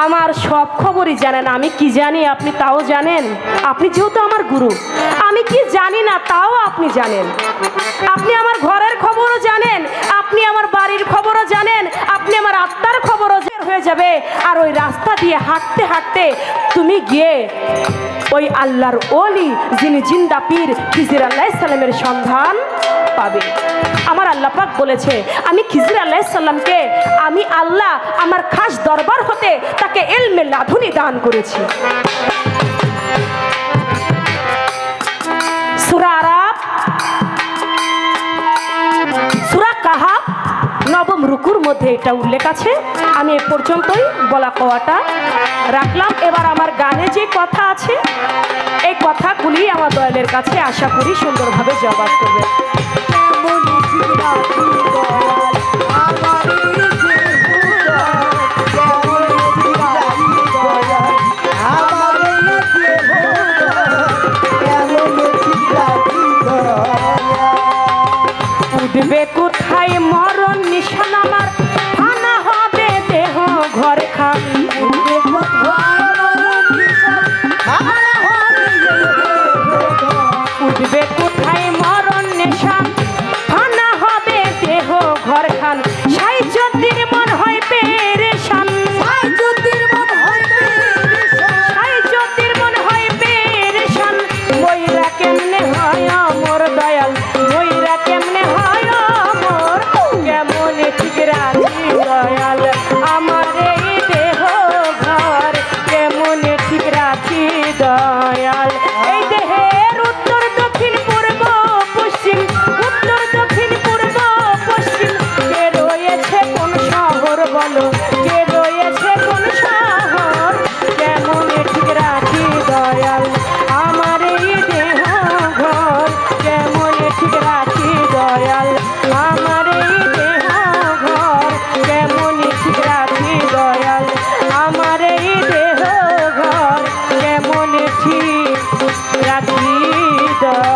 আমার সব খবরই জানেন, আমি কি জানি আপনি তাও জানেন। আপনি যেহেতু আমার গুরু, আমি কি জানি না তাও আপনি জানেন। আপনি আমার ঘরের খবরও জানেন, আপনি আমার বাড়ির খবরও জানেন, আপনি আমার আত্মার খবরও হয়ে যাবে। আর ওই রাস্তা দিয়ে হাঁটতে হাঁটতে তুমি গিয়ে ওই আল্লাহর ওলি যিনি জিন্দা পীর খিজির আলাইহিস সালামের সন্ধান পাবে। আমার আল্লাহ পাক বলেছে আমি খিজির আলাইহিস সালামকে আমি আল্লাহ আমার খাস দরবার হতে তাকে ইলমে লাদুনি দান করেছি। সূরা আরাফ সূরা কাহাফ নবম রুকুর মধ্যে এটা উল্লেখ আছে। আমি এ পর্যন্তই বলা কওয়াটা রাখলাম। এবার আমার গানে যে কথা আছে এই কথাগুলি আমার দয়ালের কাছে আশা করি সুন্দরভাবে জবাব করবে। উঠবে কোথায় মরণ নিশান আমার, ফানা হবে দেহ ঘর খান। উঠবে কোথায় মরণ নিশান, ফানা হবে দেহ ঘর খান। সাই জ্যোতির মন হয় পেরেশান, সাই জ্যোতির মন হয় পেরেশান। ময়রা কেমনে হয় আমার দয়াল, ময়রা কেমনে হয় আমার, কেমনে ঠিক রাখি দয়াল আমার এই দেহ ঘর, কেমনে ঠিক রাখি দয়াল। এই দেহের উত্তর দক্ষিণ পূর্ব পশ্চিম, উত্তর দক্ষিণ পূর্ব পশ্চিম, কে রয়েছে কোন শহর বলো, কে রয়েছে কোন শহর, কেমনে ঠিক রাখি দয়াল আমার এই দেহ ঘর, কেমনে ঠিক রাখি দয়াল আমার এই দেহ ঘর, কেমনে ঠিক রাখি দয়াল আমার এই দেহ ঘর, কেমনে ঠিক রাখি দয়াল।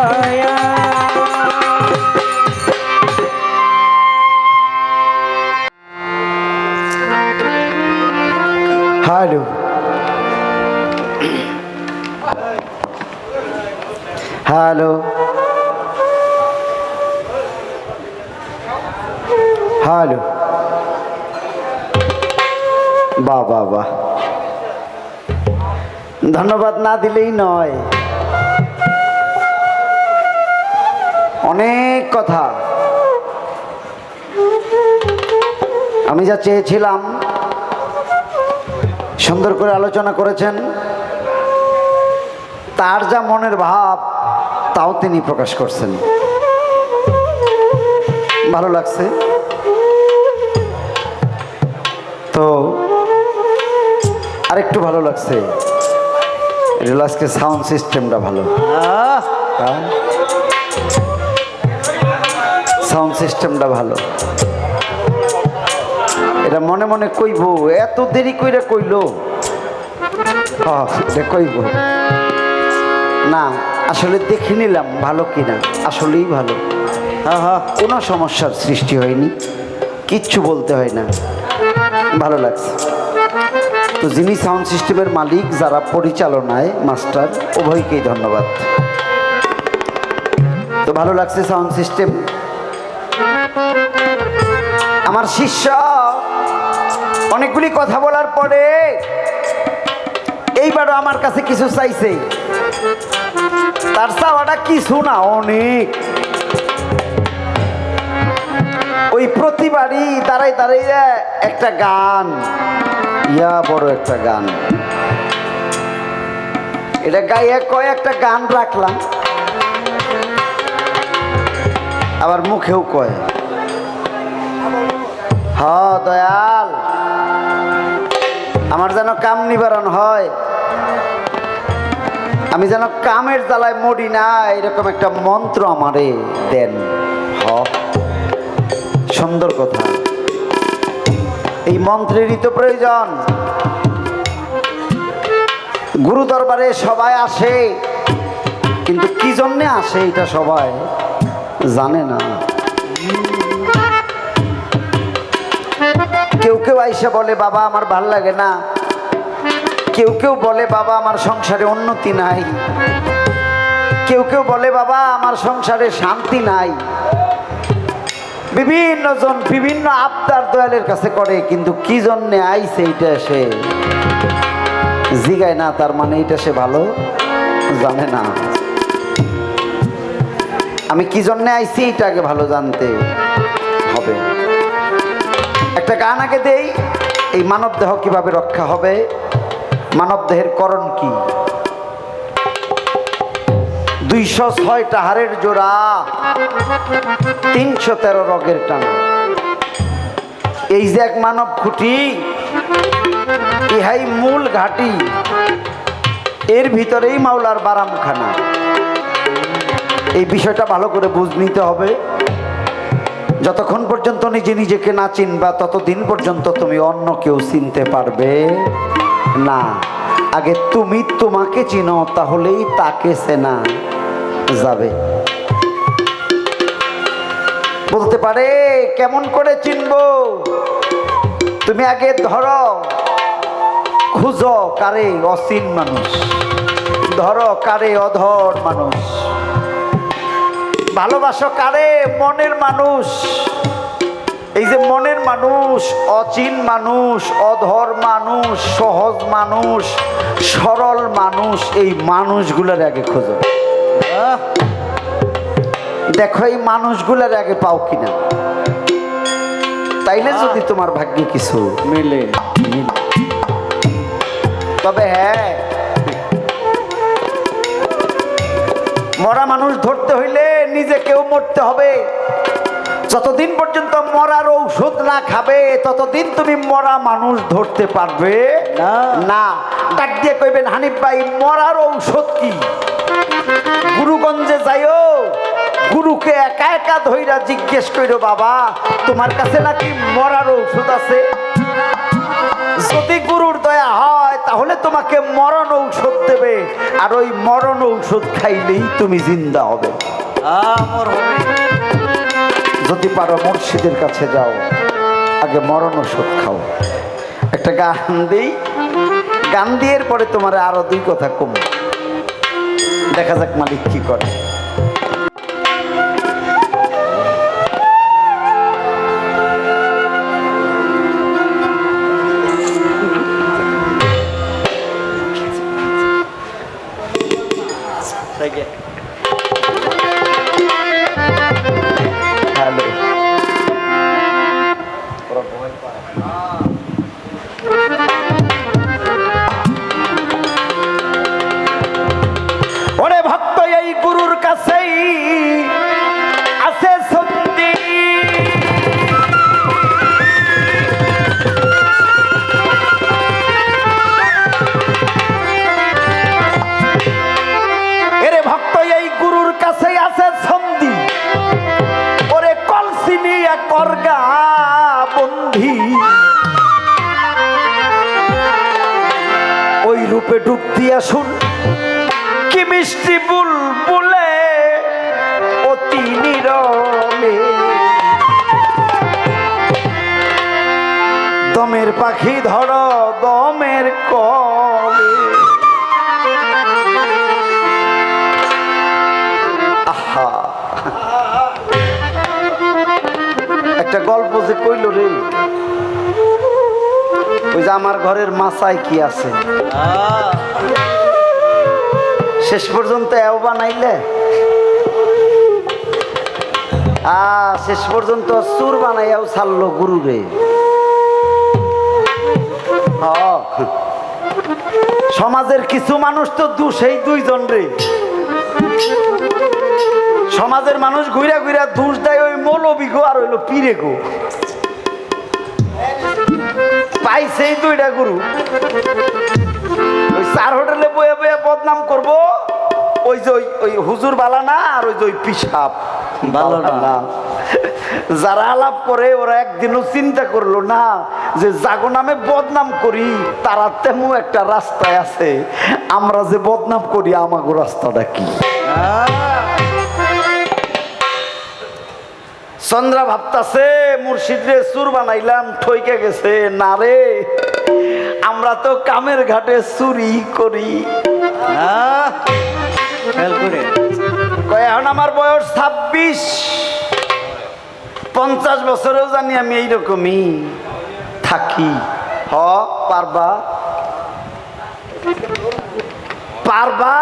হ্যালো হ্যালো হ্যালো, বাহ বাহ বাহ, ধন্যবাদ না দিলেই নয়। অনেক কথা আমি যা চেয়েছিলাম সুন্দর করে আলোচনা করেছেন, তার যা মনের ভাব তাও তিনি প্রকাশ করছেন। ভালো লাগছে। তো আরেকটু ভালো লাগছে, আজকে সাউন্ড সিস্টেমটা ভালো, সাউন্ড সিস্টেমটা ভালো। এটা মনে মনে কইব, এত দেরি কইরা কইল, এটা কইব না, আসলে দেখে নিলাম ভালো কিনা, আসলেই ভালো। কোনো সমস্যার সৃষ্টি হয়নি, কিচ্ছু বলতে হয় না, ভালো লাগছে। তো যিনি সাউন্ড সিস্টেমের মালিক, যারা পরিচালনায় মাস্টার, উভয়কেই ধন্যবাদ। তো ভালো লাগছে সাউন্ড সিস্টেম। আমার শিষ্য অনেকগুলি কথা বলার পরে এইবারও আমার কাছে কিছু চাইছে। তার চাওয়াটা কিছু না, অনেক। ওই প্রতিবারই দাঁড়াই দাঁড়াই একটা গান, ইয়া বড় একটা গান, এটা গাইয়া কয় একটা গান রাখলাম, আবার মুখেও কয় হ দয়াল আমার যেন কাম নিবারণ হয়, আমি যেন কামের জ্বালায় মরি না, এরকম একটা মন্ত্র আমারে দেন। হ, সুন্দর কথা। এই মন্ত্রেরই তো প্রয়োজন। গুরু দরবারে সবাই আসে, কিন্তু কি জন্যে আসে এটা সবাই জানে না। কেউ কেউ আইসা বলে বাবা আমার ভাল লাগে না, কেউ কেউ বলে বাবা আমার সংসারে উন্নতি নাই, কেউ কেউ বলে বাবা আমার সংসারে শান্তি নাই। বিভিন্ন জন বিভিন্ন আবদার দয়ালের কাছে করে, কিন্তু কি জন্যে আইছে এটা সে জিগায় না, তার মানে এটা সে ভালো জানে না। আমি কি জন্যে আইছি এটা আগে ভালো জানতে হবে। একটা গান আগে দেই, এই মানব দেহ কিভাবে রক্ষা হবে, মানব দেহের করণ কি। 206টা হাড়ের জোড়া, 313 রগের টানা, এই যে এক মানব খুঁটি, ইহাই মূল ঘাটি, এর ভিতরেই মাওলার বারামখানা। এই বিষয়টা ভালো করে বুঝ নিতে হবে। যতক্ষণ পর্যন্ত নিজে নিজেকে না চিনবা ততদিন পর্যন্ত তুমি অন্য কেউ চিনতে পারবে না। আগে তুমি তোমাকে চিনো, তাহলেই তাকে চেনা যাবে। বলতে পারে কেমন করে চিনবো? তুমি আগে ধরো, খুঁজো কারে অচিন মানুষ, ধরো কারে অধর মানুষ, ভালোবাসো কারে মনের মানুষ। এই যে মনের মানুষ, অচিন মানুষ, অধর মানুষ, সহজ মানুষ, সরল মানুষ, এই মানুষগুলোর আগে খোঁজো। দেখো এই মানুষগুলোর আগে পাও কিনা, তাইলে যদি তোমার ভাগ্যে কিছু মিলে। তবে হ্যাঁ, মরা মানুষ ধরতে হইলে নিজেকেও মরতে হবে। যতদিন পর্যন্ত মরার ঔষধ না খাবে ততদিন তুমি মরা মানুষ ধরতে পারবে না। ডাক দিয়ে কইবেন হানিফ ভাই মরার ঔষধ কি? গুরুগঞ্জে যাইও, গুরুকে একা একা ধইরা জিজ্ঞেস কইরো বাবা তোমার কাছে নাকি মরার ঔষধ আছে? যদি গুরুর দয়া হয় তাহলে তোমাকে মরণ ঔষধ দেবে, আর ওই মরণ ঔষধ খাইলেই তুমি জিন্দা হবে। যদি পারো মুর্শিদের কাছে যাও, আগে মরণ ঔষধ খাও। একটা গান দিই, গান দিয়ে পরে তোমার আরো 2 কথা কম, দেখা যাক মালিক কি করে। ওরে ভক্ত এই গুরুর কাছেই আছে সন্ধি, এরে ভক্ত এই গুরুর কাছেই আছে সন্ধি, ওরে কলসিনি করগা বন্ধি, ওই রূপে ডুব দিয়া শুন কি মিষ্টি বুলবুলে অতি নীরবে, দমের পাখি ধর দমের কলে। আহা, একটা গল্প যে কইল রে, ওই যে আমার ঘরের মাছায় কি আছে, শেষ পর্যন্ত এও বানাইলে শেষ পর্যন্ত চুর বানাইয়াও ছাড়লো গুরু রে। সমাজের কিছু মানুষ তো সেই 2 জন রে, সমাজের মানুষ ঘুরা ঘুরা দোষ দেয় ওই মৌলবি গো আর হইলো পীরে গো। পাইছে এই 2টা গুরু, ওই 4 হোটেলে বয়ে বয়ে বদনাম করবো, ওই যে ওই হুজুর বালানা আর ওই যে ওই পিসাব বালানা। যারা আলাপ করে ওরা একদিনও চিন্তা করলো না যে জাগো নামে বদনাম করি তারা তেমন একটা রাস্তায় আছে, আমরা যে বদনাম করি আমাগো রাস্তাটা কি। চন্দ্রা ভাবতাছে মুর্শিদ রে চুর বানাইলাম, ঠইকে গেছে। না রে, আমরা তো কামের ঘাটে চুরি করি। কয় এখন আমার বয়স 26, 50 বছরেও জানি আমি এইরকমই থাকি। পারবা পারবা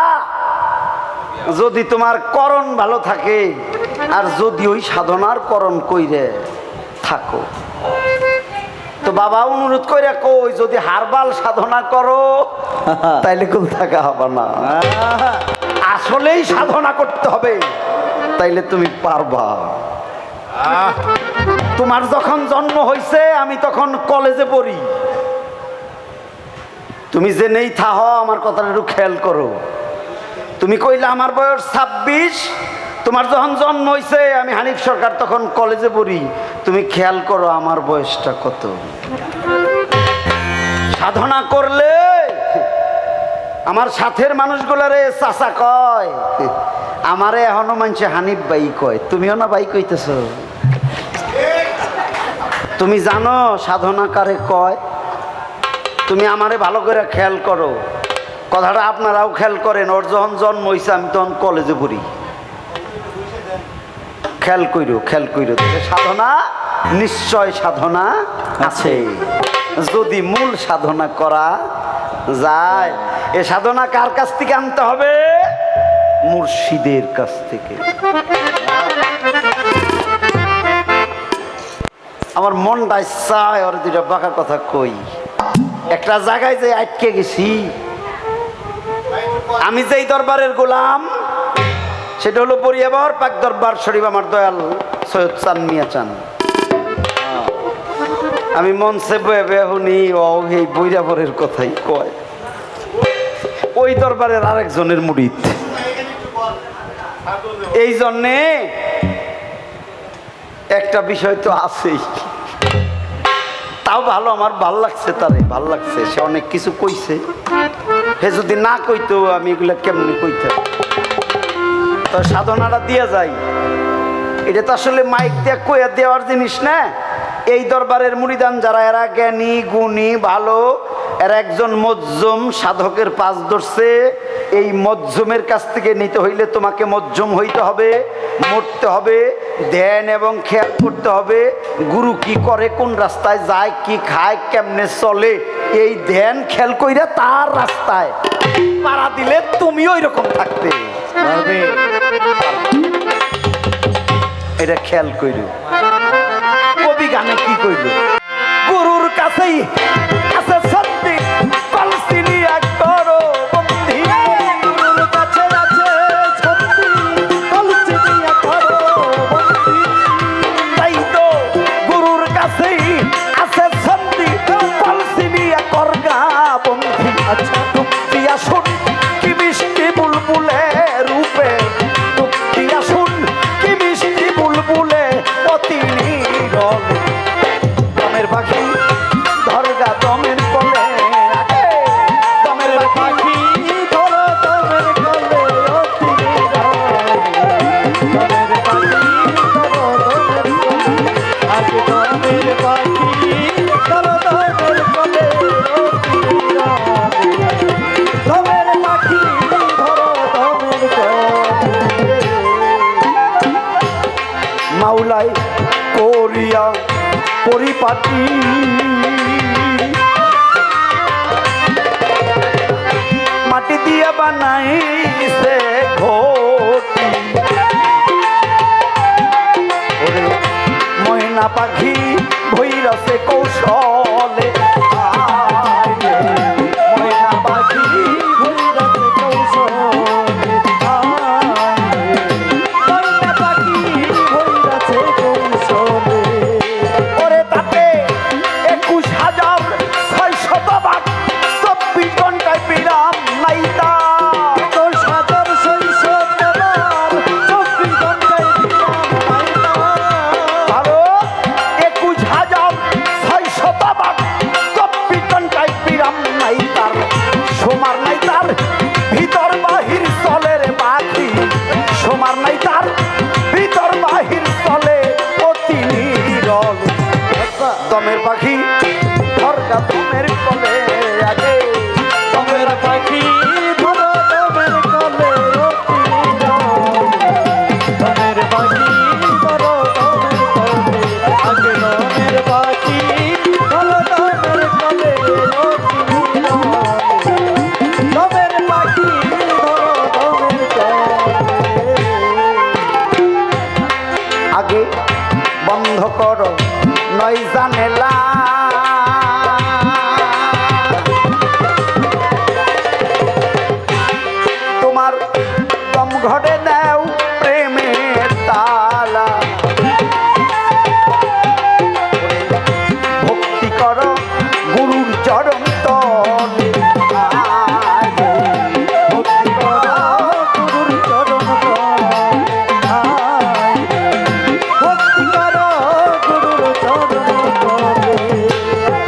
যদি তোমার করণ ভালো থাকে, আর যদি ওই সাধনার করণ কইরে থাকো। তো বাবা অনুরোধ কইরা কই, যদি হারবাল সাধনা করো তাইলে কুল থাকা হবে না, আসলেই সাধনা করতে হবে, তাইলে তুমি পারবা। তোমার যখন জন্ম হয়েছে আমি তখন কলেজে পড়ি। তুমি যে নেই থাহ, আমার কথাটা একটু খেয়াল করো। তুমি কইলে আমার বয়স 26, তোমার যখন জন্ম হয়েছে আমি হানিফ সরকার তখন কলেজে পড়ি। তুমি খেয়াল করো আমার বয়সটা কত। সাধনা করলে আমার সাথের মানুষগুলারে চাচা কয়, আমারে এখনো মানছে হানিফ ভাই কয়। তুমিও না ভাই কইতেছ? তুমি জানো সাধনা কারে কয়? তুমি আমারে ভালো করে খেয়াল করো, কথাটা আপনারাও খেয়াল করেন। ওর যখন জন্ম হয়েছে আমি তখন কলেজে পড়ি। খেয়াল কইরো, খেয়াল কইরো। সাধনা নিশ্চয় সাধনা আছে, যদি মূল সাধনা করা যায়। এ সাধনা কার কাছ থেকে আনতে হবে? মুর্শিদের কাছ থেকে। আমার মনটা চায় ওর দুইটা বাঁকা কথা কই। একটা জায়গায় যে আটকে গেছি, আমি যেই দরবারের গোলাম সেটা হলো পরিয়াবর পাক দরবার শরীফ, আমার দয়াল সৈয়দ চান মিয়া চান। আমি মঞ্চে বয়ে বয়ে শুনি ও এই বৈরাবরের কথাই কয়। ওই দরবারের আরেকজনের মুরিদ। এই জন্যে একটা বিষয় তো আছেই, তাও ভালো, আমার ভাল লাগছে, তারে ভাল লাগছে। সে অনেক কিছু কইছে, সে যদি না কইতো আমি এগুলা কেমনি কইতাম। তো সাধনাটা দিয়ে যাই, এটা তো আসলে মাইক দিয়ে কইয়া দেওয়ার জিনিস না। এই দরবারের মুরিদান যারা, এরা জ্ঞানী গুণী ভালো, এরা একজন মজ্জুম সাধকের পাশ ধরছে। এই মজ্জুমের কাছ থেকে নিতে হইলে তোমাকে মজ্জুম হইতে হবে, মরতে হবে, ধ্যান এবং খেয়াল করতে হবে। গুরু কি করে, কোন রাস্তায় যায়, কি খায়, কেমনে চলে, এই ধ্যান খেয়াল কইরা তার রাস্তায় পাড়া দিলে তুমি ওই রকম থাকতে পারবে। এটা খেয়াল কইরো। কবি গানে কি কইল? গুরুর কাছেই আছে সত্যি, কলসিনিয়া করো বন্ধি। গুরুর কাছে আছে সত্যি, কলসিনিয়া করো বন্ধি। তাই তো গুরুর কাছেই আছে সত্যি, কলসিনিয়া করগা বন্ধি। আচ্ছা তুপ্তিয়া শুন কি মিষ্টি বুলবুলে রূপে, তুপ্তিয়া শুন কি মিষ্টি বুলবুলে অতি নীরবে। দমের পাখি ধরগা দমের কোলে, দমের পাখি ধরো দমের কোলে অতি নীরবে। দমের পাখি ধরো দমের কোলে, আজ দমের পাখি ধরো দমের কোলে অতি নীরবে। দমের পাখি ধরো দমের কোলে। মাওলাই করিয়া পরিপাটি, মাটি দিয়া বানাইছে ঘটি। ওরে ময়না পাখি ভৈরসে কৌশলে, ময়না পাখি ভৈরসে কৌশলে, ময়না পাখি ভৈরসে কৌশলে। ওরে তাতে 21,600 বাঘ 24 ঘন্টায় বিরাম নাই তা। 21,600 বাঘ 24 ঘন্টায় বিরাম নাই তা। ভালো 21,600 বাঘ দমের কলে আগে
দমের পাখি ধরো দমের কলে দমের পাখি ধরো দমের কলে আগে দমের পাখি ধরো দমের কলে দমের পাখি ধরো দমের কলে
আগে বন্ধ করো নয় জানেলা তোমার দম ঘটে দাও প্রেমের তালা ভক্তি করো গুরুর চরণ তলে
ভক্তি করো গুরুর চরণ ভক্তি করো গুরুর চরণ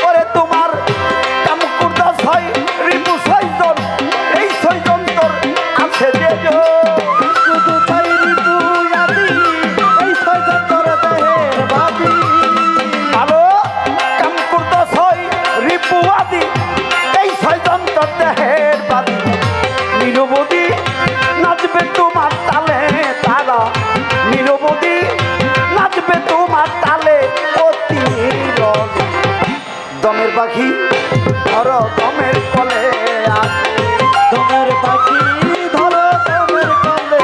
ওরে তোমার কামকুর্দা ছয় রিপু ছয়জন এই ছয়জন তোর আছে যেজন
শুধু তাই ঋতু আদি এই ছয়জন তোর দেহের বাদি
ভালো কামকুর্দা ছয় রিপু আদি এই ছয়জন তোর দেহের বাদি নিরবধি নাচবে তোমার তালে তারা নিরবধি নাচবে তোমার তালে অতি নীরবে। দমের পাখি ধরো দমের কলে আগে
দমের পাখি ধরো দমের কলে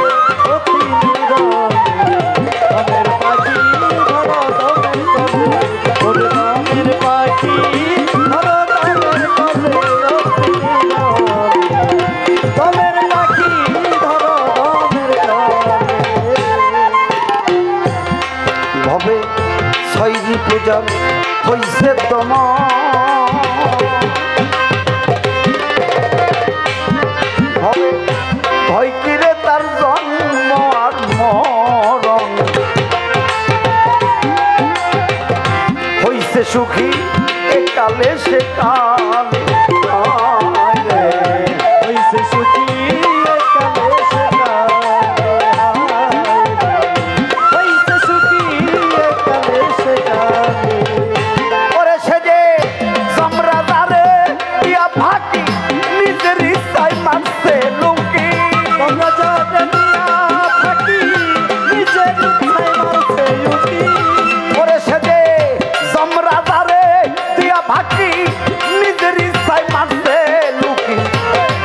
অতি নীরবে দমের পাখি ধরো দমের কলে ওরে দমের পাখি ধরো দমের কলে অতি নীরবে দমের পাখি ধরো দমের কলে
ভবে শৈরী পূজন হইছে তম ভবে ভয় কিরে তার জন্ম আর মরণ হইছে সুখী একালে সে কালে
হইছে সুখী একালে সে কালে হইছে সুখী একালে সে কালে
ওরে সে যে সম্রাজারে দিয়া ফাঁকি নিজের ইচ্ছায় মারছে লুকি
তোমরা যাতে নিয়া থাকি নিজের ইচ্ছায় মারছে ইউকি
ওরে সে যে সম্রাজারে দিয়া ফাঁকি নিজের ইচ্ছায় মারছে লুকি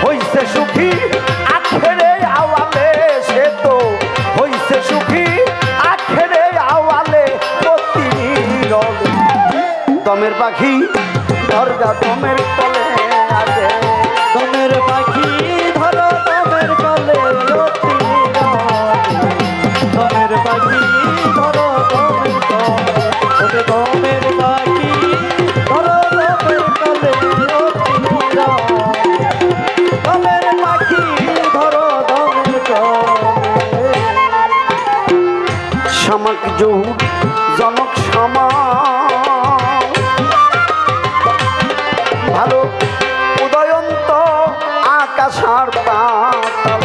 হইছে সুখী আখেরে আওয়ালে সে তো হইছে সুখী আখেরে আওয়ালে অতি নীরবে। দমের পাখি দরজা দমের তলে আছে
দমের পাখি ধরো দমের কলে অতি নীরবে দমের পাখি ধরো দমের কলে ওরে দমের পাখি ধরো দমের কলে অতি নীরবে দমের পাখি ধরো দমের কলে
শামাক জহুর জনক শামা ভালো উদয়ন্ত আকাশার পাতাল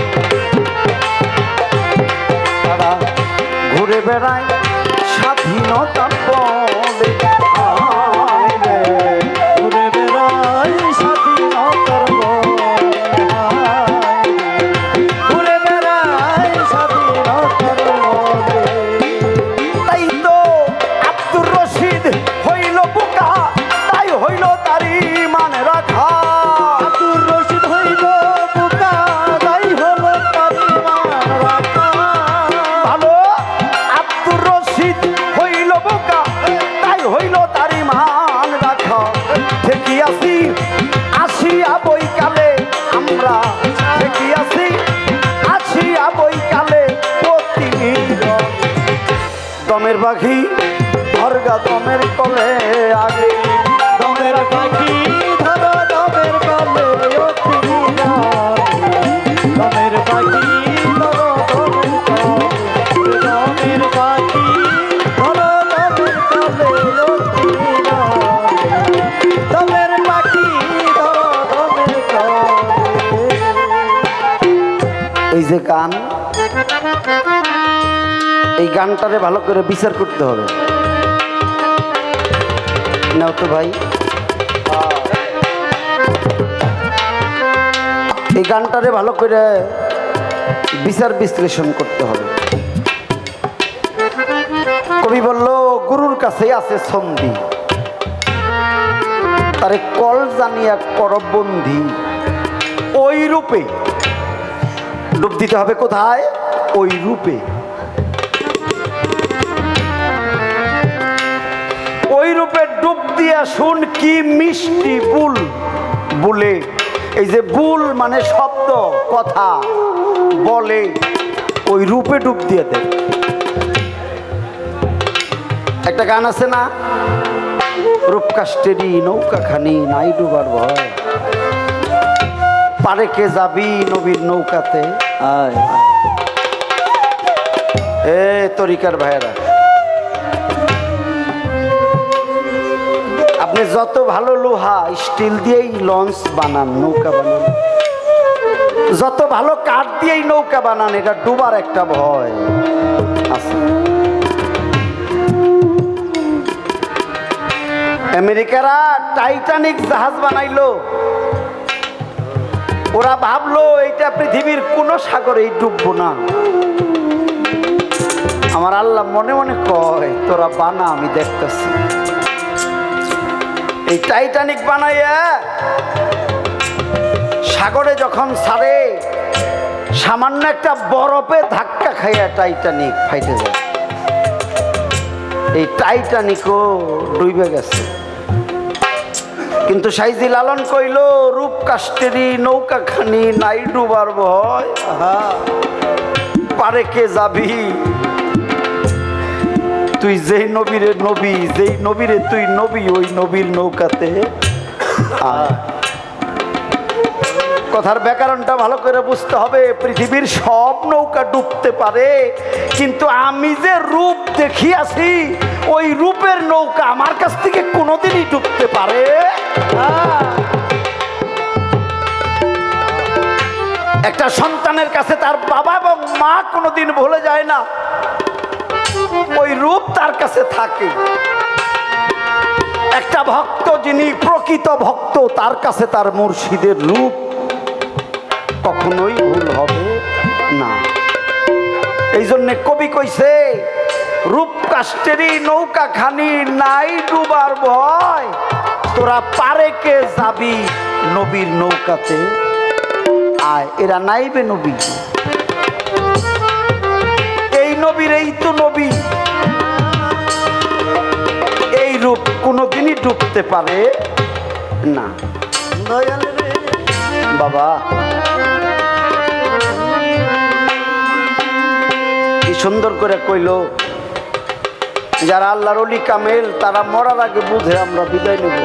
তারা ঘুরে বেড়ায় স্বাধীনতা বলে আয় রে।
ঘুরে বেড়াই স্বাধীনতার বনে ঘুরে বেড়াই স্বাধীনতার বনে
তাই তো আব্দুর রশিদ হইল বোকা তাই হইল তারি মানে রাখা
আব্দুর রশিদ হইল বোকা তাই হলো পরিমাণ রাখা
ভালো আব্দুর রশিদ হইল বোকা তাই হইল তারি মান রাখা থেকে আসিয়া বইকালে আমরা থেকে আসিয়া বইকালে অতি নীরবে। দমের পাখি ধরগা দমের কলে আগে
দমের পাখি ধরো দমের কলে অতি নীরবে দমের পাখি ধরো দমের কলে দমের পাখি ধরো দমের কলে অতি নীরবে দমের পাখি ধরো দমের কলে
এই যে গান এই গানটারে ভালো করে বিচার করতে হবে নাও তো ভাই এই গানটারে ভালো করে বিচার বিশ্লেষণ করতে হবে। কবি বলল গুরুর কাছেই আছে সন্ধি, তারে কল জানিয়া করবন্ধি। ওই রূপে ডুব দিতে হবে। কোথায়? ওই রূপে। ওই রূপে ডুব দিয়া শুন কি মিষ্টি বুল বলে। এই যে বুল মানে শব্দ, কথা বলে, ওই রূপে ডুব দিয়ে দেয়। একটা গান আছে না, রূপকাষ্টেরই নৌকাখানি নাই ডুবার ভয়, পারে কে যাবি নবীর নৌকাতে আয়। এ তরিকার ভাইয়েরা, আপনি যত ভালো লোহা স্টিল দিয়েই লঞ্চ বানান, নৌকা বানান, যত ভালো কাঠ দিয়েই নৌকা বানান, এটা ডুবার একটা ভয় আছে। আমেরিকারা টাইটানিক জাহাজ বানাইলো, ওরা ভাবলো এইটা পৃথিবীর কোন সাগরেই ডুববো না। আমার আল্লাহ মনে মনে কয় তোরা বানা, আমি দেখতেছি। এই টাইটানিক বানাইয়া সাগরে যখন ছাড়ে, সামান্য একটা বরফে ধাক্কা খাইয়া টাইটানিক ফাইটে যায়। এই টাইটানিকও ডুবে গেছে। কিন্তু সাইজি লালন কইল রূপকাষ্টেরই নৌকাখানি নাই ডুবার ভয়, পারে কে যাবি তুই যেই নবীরে নবী, যেই নবীরে তুই নবী, ওই নবীর নৌকাতে আয়। কথার ব্যাকরণটা ভালো করে বুঝতে হবে। পৃথিবীর সব নৌকা ডুবতে পারে, কিন্তু আমি যে রূপ দেখিয়াছি, ওই রূপের নৌকা আমার কাছ থেকে কোনোদিনই ডুবতে পারে একটা সন্তানের কাছে তার বাবা এবং মা কোনোদিন ভুলে যায় না, ওই রূপ তার কাছে থাকে। একটা ভক্ত যিনি প্রকৃত ভক্ত, তার কাছে তার মুর্শিদের রূপ কখনোই ভুল হবে না। এই জন্যে কবি কইছে রূপকাষ্টেরই নৌকাখানি নাই ডুবার ভয়, তোরা পারে কে যাবি নবীর নৌকাতে আয়। এরা নাইবে নবী, এই নবীর এই তো নবী, এই রূপ কোনোদিনই ডুবতে পারে না। বাবা কি সুন্দর করে কইল, যারা আল্লাহর ওলি কামেল তারা মরার আগে বুঝে আমরা বিদায় নেব।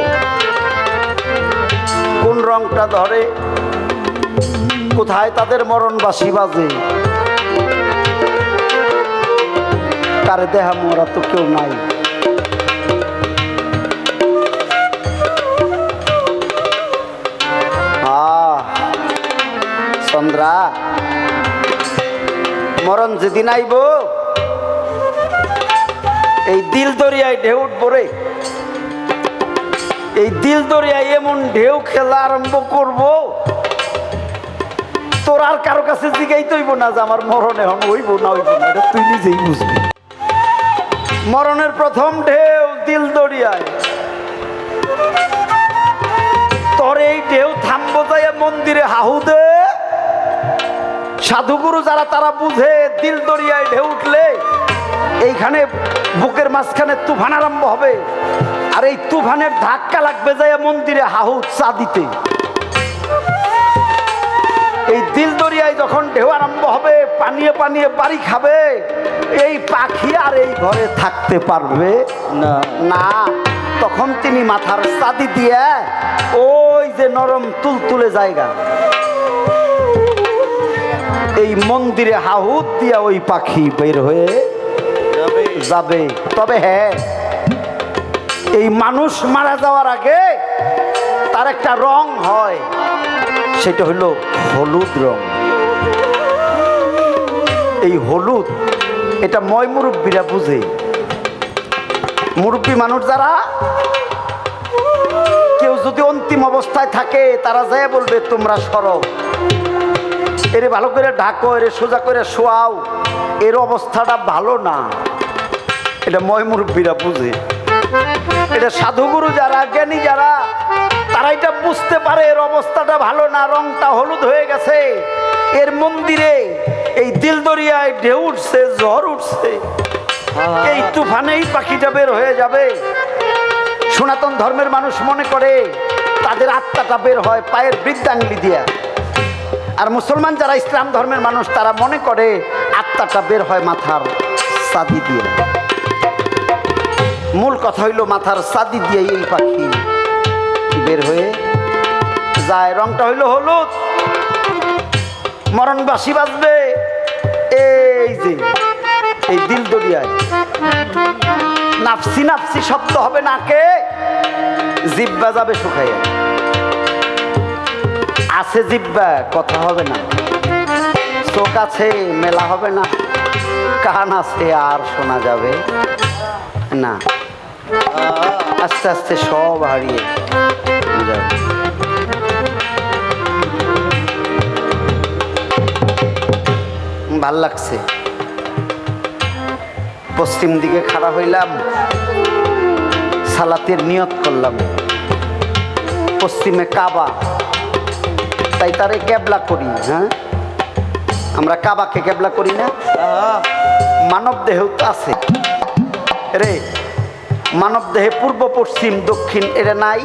কোন রংটা ধরে, কোথায় তাদের মরণ বাঁশি বাজে, কারে দেহা মরা তো কেউ নাই। চন্দ্রা, মরণ যেদিন আইব, এই দিল দরিয়ায় ঢেউ উঠবো রে। এই দিল দরিয়ায় এমন ঢেউ খেলা আরম্ভ করব, তোর আর কারো কাছে জিগাইতে হইব না যে আমার মরণ এখন হইব না হইব না, এটা তুই নিজেই বুঝবি। মরণের প্রথম ঢেউ দিল দরিয়ায়, তোর এই ঢেউ থামবো যায় মন্দিরে হাহু দে। সাধুগুরু যারা তারা বুঝে দিল দরিয়ায় ঢেউ উঠলে এইখানে বুকের মাঝখানে তুফান আরম্ভ হবে, আর এই তুফানের ধাক্কা লাগবে যায় মন্দিরে হাহু চা দিতে। এই দিল দরিয়ায় যখন ঢেউ আরম্ভ হবে, পানিয়ে পানিয়ে বাড়ি খাবে, এই পাখি আর এই ঘরে থাকতে পারবে না না। তখন তিনি মাথার চাঁদি দিয়ে ওই যে নরম তুলতুলে জায়গা, এই মন্দিরে হাহুত দিয়া ওই পাখি বের হয়ে যাবে। তবে হ্যাঁ, এই মানুষ মারা যাওয়ার আগে তার একটা রং হয়, সেটা হলো হলুদ রং। এই হলুদ, এটা ময় মুরব্বীরা বুঝে। মুরব্বী মানুষ যারা, কেউ যদি অন্তিম অবস্থায় থাকে তারা যায় বলবে তোমরা সরো, এরে ভালো করে ঢাকো, এরে সোজা করে শোয়াও, এর অবস্থাটা ভালো না। এটা ময় মুরব্বীরা বুঝে, এটা সাধুগুরু যারা, জ্ঞানী যারা, তারা এটা বুঝতে পারে এর অবস্থাটা ভালো না, রংটা হলুদ হয়ে গেছে। এর মন্দিরে এই দিল দরিয়ায় ঢেউ উঠছে, ঝড় উঠছে, এই তুফানে এই পাখিটা বের হয়ে যাবে। সনাতন ধর্মের মানুষ মনে করে তাদের আত্মাটা বের হয় পায়ের বৃদ্ধাঙ্গুলি দিয়া, আর মুসলমান যারা ইসলাম ধর্মের মানুষ তারা মনে করে আত্মাটা বের হয় মাথার সাদি দিয়ে। মূল কথা হইল মাথার সাদি দিয়ে এই পাখি বের হয়ে যায়। রংটা হইল হলুদ, মরণ বাঁশি বাজবে এই যে এই দিল দরিয়ায়। নাফসি নাফসি শব্দ হবে নাকে, জিব্বা যাবে শুকাইয়া। আছে জিব্বা, কথা হবে না। চোখ আছে, মেলা হবে না। কান আছে, আর শোনা যাবে না। আস্তে আস্তে সব হারিয়ে যাবে। ভাল লাগছে। পশ্চিম দিকে খাড়া হইলাম, সালাতের নিয়ত করলাম। পশ্চিমে কাবা, তাই তারে কেবলা করি। হ্যাঁ, আমরা কাবাকে কেবলা করি না? মানব দেহেও তো আছে রে, মানব দেহে পূর্ব পশ্চিম দক্ষিণ এটা নাই,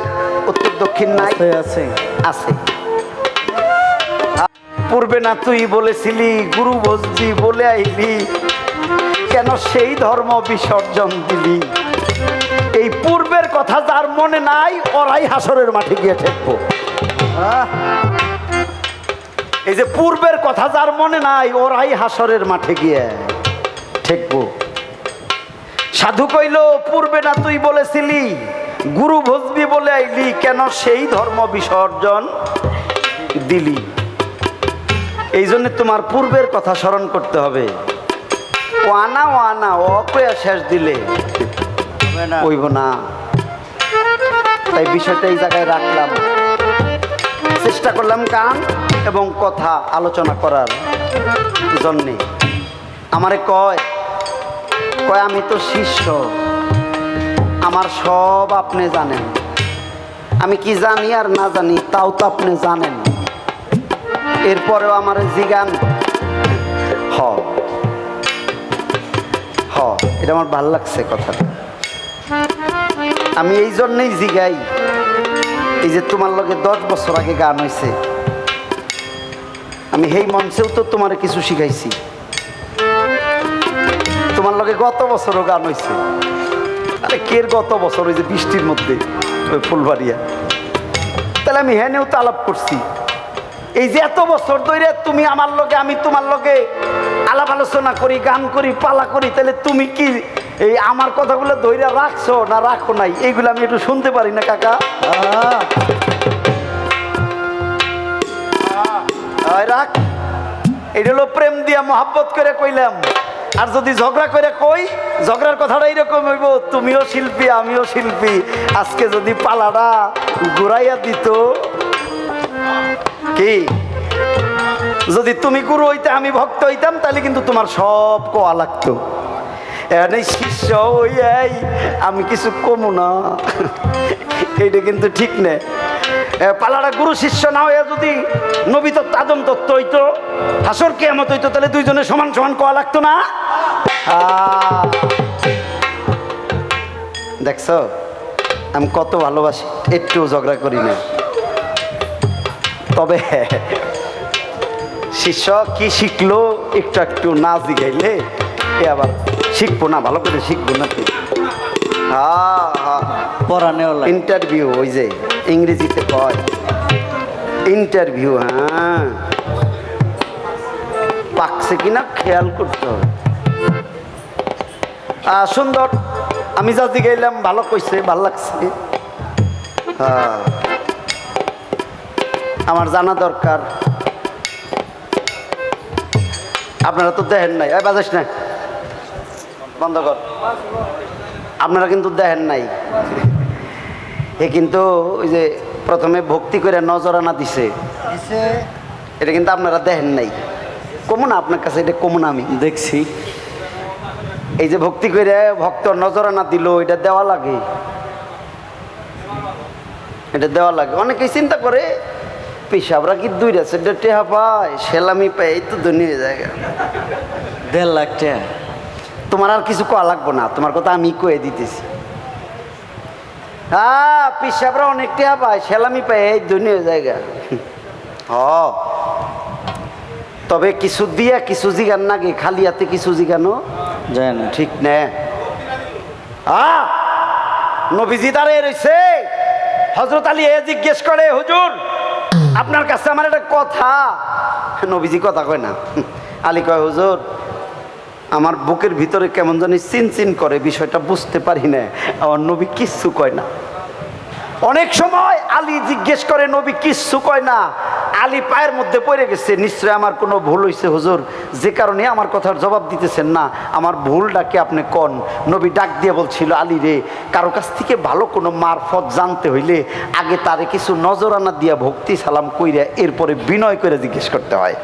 উত্তর দক্ষিণ নাই,
আছে
আছে। পূর্বে না তুই বলেছিলি গুরু বসবি বলে আইলি, কেন সেই ধর্ম বিসর্জন দিলি? এই পূর্বের কথা যার মনে নাই, ওরাই হাসরের মাঠে গিয়ে ঠেকবো। এই যে পূর্বের কথা যার মনে নাই, ওরাই হাসরের মাঠে গিয়ে ঠেকবো। সাধু কইল পূর্বে না তুই বলেছিলি গুরু ভজবি বলে আইলি, কেন সেই ধর্ম বিসর্জন দিলি? এই জন্য তোমার পূর্বের কথা স্মরণ করতে হবে। ও আনা ও আনা ও কয়া শেষ দিলে হইব না। তাই বিষয়টা এই জায়গায় রাখলাম, চেষ্টা করলাম গান এবং কথা আলোচনা করার জন্যে। আমারে কয় আমি তো শিষ্য, আমার সব আপনি জানেন। আমি কি জানি আর না জানি তাও তো আপনি জানেন। এরপরেও আমার জিগান হ হ, এটা আমার ভাল লাগছে কথাটা। আমি এই জন্যই জিগাই, এই যে তোমার লগে 10 বছর আগে গান হয়েছে, আমি সেই মঞ্চেও তো তোমার কিছু শিখাইছি। তোমার লগে গত বছরও গান হয়েছে। আরে কের গত বছর, ওই যে বৃষ্টির মধ্যে ওই ফুলবাড়িয়া, তাহলে আমি হেনেও তো আলাপ করছি। এই যে এত বছর ধরে তুমি আমার লগে, আমি তোমার লগে আলাপ আলোচনা করি, গান করি, পালা করি, তাহলে তুমি কি এই আমার কথাগুলো ধরে রাখছো না রাখো নাই? এইগুলো আমি একটু শুনতে পারি না কাকা? রাখ। এটা হলো প্রেম দিয়া মহাব্বত করে কইলাম। আর যদি ঝগড়া করে কই, ঝগড়ার কথাটা এইরকম হইব, তুমিও শিল্পী আমিও শিল্পী, আজকে যদি পালাটা ঘুরাইয়া দিত, কি যদি তুমি গুরু হইতে আমি ভক্ত হইতাম, তাহলে কিন্তু তোমার সব কোয়া লাগতো। এখানে শিষ্য হইয়াই আমি কিছু কমু না, এইটা কিন্তু ঠিক নেই। পালাটা গুরু শিষ্য না হইয়া যদি নবী তত্ত্ব আদম তত্ত্ব হইতো, হাসর কিয়ামত হইতো, তাহলে দুইজনে সমান সমান কোয়া লাগতো না? দেখছো আমি কত ভালোবাসি, একটু ঝগড়া করি না। তবে শিষ্য কি শিখলো একটু একটু না জিগাইলে এ আবার শিখবো না, ভালো করে শিখবো না।
পড়ানেও লাগে।
ইন্টারভিউ, ওই যে ইংরেজিতে কয় ইন্টারভিউ। হ্যাঁ, পাকছে কিনা খেয়াল করতে হবে। সুন্দর, আমি যা জিগাইলাম ভালো কইছে, ভাল লাগছে। হ্যাঁ, আমার জানা দরকার। আপনারা তো দেখেন নাই, বাজাস না, বন্ধ কর। আপনারা কিন্তু দেখেন নাই, এ কিন্তু ওই যে প্রথমে ভক্তি করে নজরানা দিছে, এটা কিন্তু আপনারা দেখেন নাই, কমন আপনার কাছে এটা কমন আমি
দেখছি।
এই যে ভক্তি করে ভক্ত নজরানা দিল, এটা দেওয়া লাগে, এটা দেওয়া লাগে। অনেকেই চিন্তা করে পেশাবরা কি 2 টেহা পায়, সেলামি পায়, এই তো দুনিয়া জায়গা।
1.5 লাখ টাকা।
তোমার আর কিছু কয়া লাগবো না, তোমার কথা আমি কয়ে দিতেছি। হ্যাঁ, পেশাবরা অনেক টেহা পায়, সেলামি পায়, এই দুনিয়া জায়গা। তবে কিছু দিয়া কিছু জিগান নাকি, খালি হাতে কিছু জিগানো
যায় না।
ঠিক না। নবীজি দাঁড়িয়ে রয়েছে, হযরত আলী জিজ্ঞেস করে, হুজুর আপনার কাছে আমার একটা কথা। নবীজি কথা কয় না। আলী কয়, হুজুর আমার বুকের ভিতরে কেমন জানি চিনচিন করে, বিষয়টা বুঝতে পারি না। আমার নবী কিচ্ছু কয় না। অনেক সময় আলী জিজ্ঞেস করে, নবী কিচ্ছু কয় না। আলী পায়ের মধ্যে পড়ে গেছে, নিশ্চয় আমার কোনো ভুল হয়েছে হুজুর, যে কারণে আমার কথার জবাব দিতেছেন না, আমার ভুলটা কি আপনি কন। নবী ডাক দিয়ে বলছিল, আলী রে, কারো কাছ থেকে ভালো কোনো মারফত জানতে হইলে আগে তারে কিছু নজরানা দিয়া ভক্তি সালাম কইরা এরপরে বিনয় করে জিজ্ঞেস করতে হয়।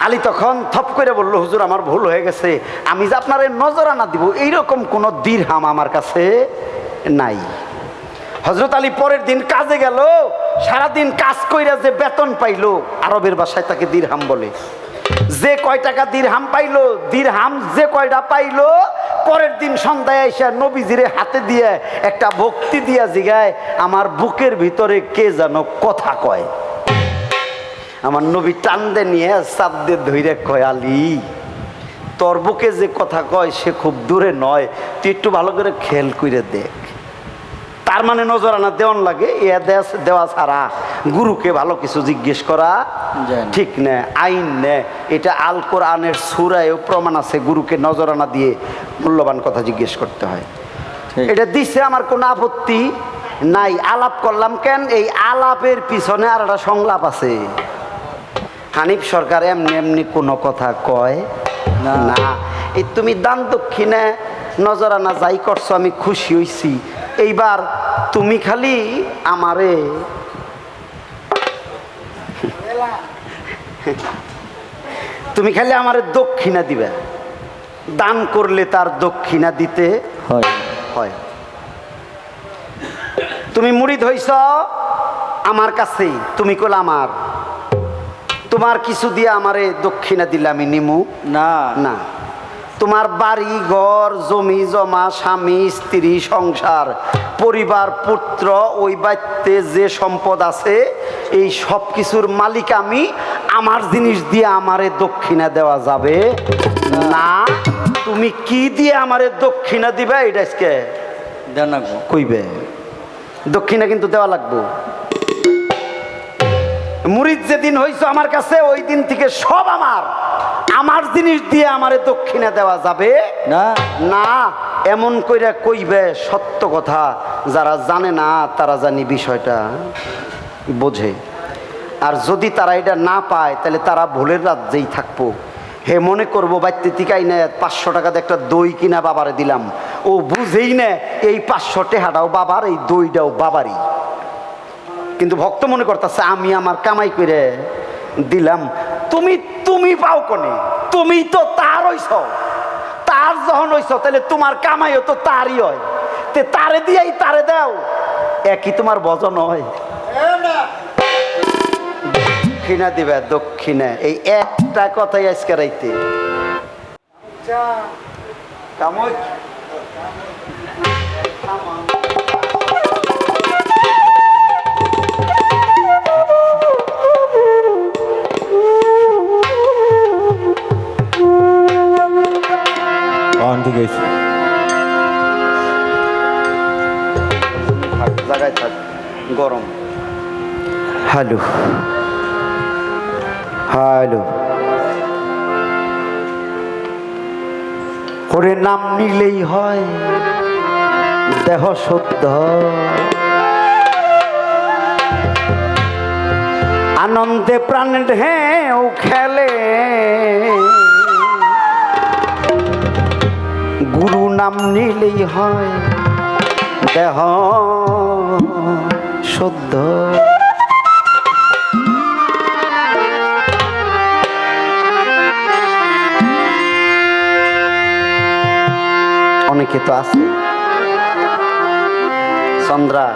আলী তখন থপ করে বলল, হুজুর আমার ভুল হয়ে গেছে, আমি যে আপনার নজরানা দিব এইরকম কোনো দিরহাম আমার কাছে নাই। হযরত আলী পরের দিন কাজে গেল, সারাদিন কাজ কইরা যে বেতন পাইলো, আরবের ভাষায় তাকে দিরহাম বলে। যে কয় টাকা দিরহাম পাইলো, দিরহাম যে কয়টা পাইলো, পরের দিন সন্ধ্যায় এসে নবীজিরে হাতে দিয়ে একটা ভক্তি দিয়া জিগায়, আমার বুকের ভিতরে কে যেন কথা কয়। আমার নবী টান্দে নিয়ে চাপ দিয়ে ধইরে কয়, আলী তোর বুকে যে কথা কয় সে খুব দূরে নয়, তুই একটু ভালো করে খেয়াল করে দেখ। তার মানে নজরানা দেওয়ান লাগে, এ দেওয়া ছাড়া গুরুকে ভালো কিছু জিজ্ঞেস করা ঠিক না, আইন নে। এটা আল কোরআনের সূরায়ও প্রমাণ আছে, গুরুকে নজরানা দিয়ে মূল্যবান কথা জিজ্ঞেস করতে হয়। এটা দিছে, আমার কোনো আপত্তি নাই। আলাপ করলাম কেন, এই আলাপের পিছনে আর একটা সংলাপ আছে। হানিফ সরকার এমনি এমনি কোনো কথা কয় না। এই তুমি দান দক্ষিণে নজরানা যাই করছো, আমি খুশি হইছি। এইবার তুমি খালি আমারে দক্ষিণা দিবে। দান করলে তার দক্ষিণা দিতে হয়। তুমি মুরিদ হইছ আমার কাছেই, তুমি কল আমার, তোমার কিছু দিয়ে আমারে দক্ষিণা দিলে আমি নিমু না না। তোমার বাড়ি ঘর জমি জমা স্বামী স্ত্রী সংসার পরিবার পুত্র ওই বাড়িতে যে সম্পদ আছে এই সব কিছুর মালিক আমি। আমার জিনিস দিয়ে আমারে দক্ষিণা দেওয়া যাবে না। তুমি কি দিয়ে আমারে দক্ষিণা দিবে এটা আজকে কইবে। দক্ষিণা কিন্তু দেওয়া লাগবে। মুরিদ যেদিন হইছো আমার কাছে ওই দিন থেকে সব আমার, আমার জিনিস দিয়ে আমারে দক্ষিণা দেওয়া যাবে না না। এমন কইরা কইবে সত্য কথা। যারা জানে না তারা জানি বিষয়টা বোঝে। আর যদি তারা এটা না পায় তাহলে তারা ভুলের রাজ্যেই থাকবো। হে মনে করবো বাড়িতে টিকাই না 500 টাকাতে একটা দই কিনা বাবারে দিলাম, ও বুঝেই না এই 500 টাকাটাও বাবার, এই দইটাও বাবারই। কিন্তু ভক্ত মনে করতেছে আমি আমার কামাই করে দিলাম। তুমি তুমি পাও কোনে? তুমি তো তার হইছ, তার যখন হইছ তাহলে তোমার কামাইও তো তারই হয়। তে তারে দিয়েই তারে দাও, একই তোমার ভজন হয়। দক্ষিণা দিবে দক্ষিণা, এই একটা কথাই আজকে রাইতে কামাই। জায়গায় থাক, গরম। হ্যালো হ্যালো, করে নাম নিলেই হয় দেহ শুদ্ধ, আনন্দে প্রাণ ঢেউ খেলে। গুরু নাম নিলেই হয় দেহ শুদ্ধ। অনেকে তো আছে। চন্দ্রা,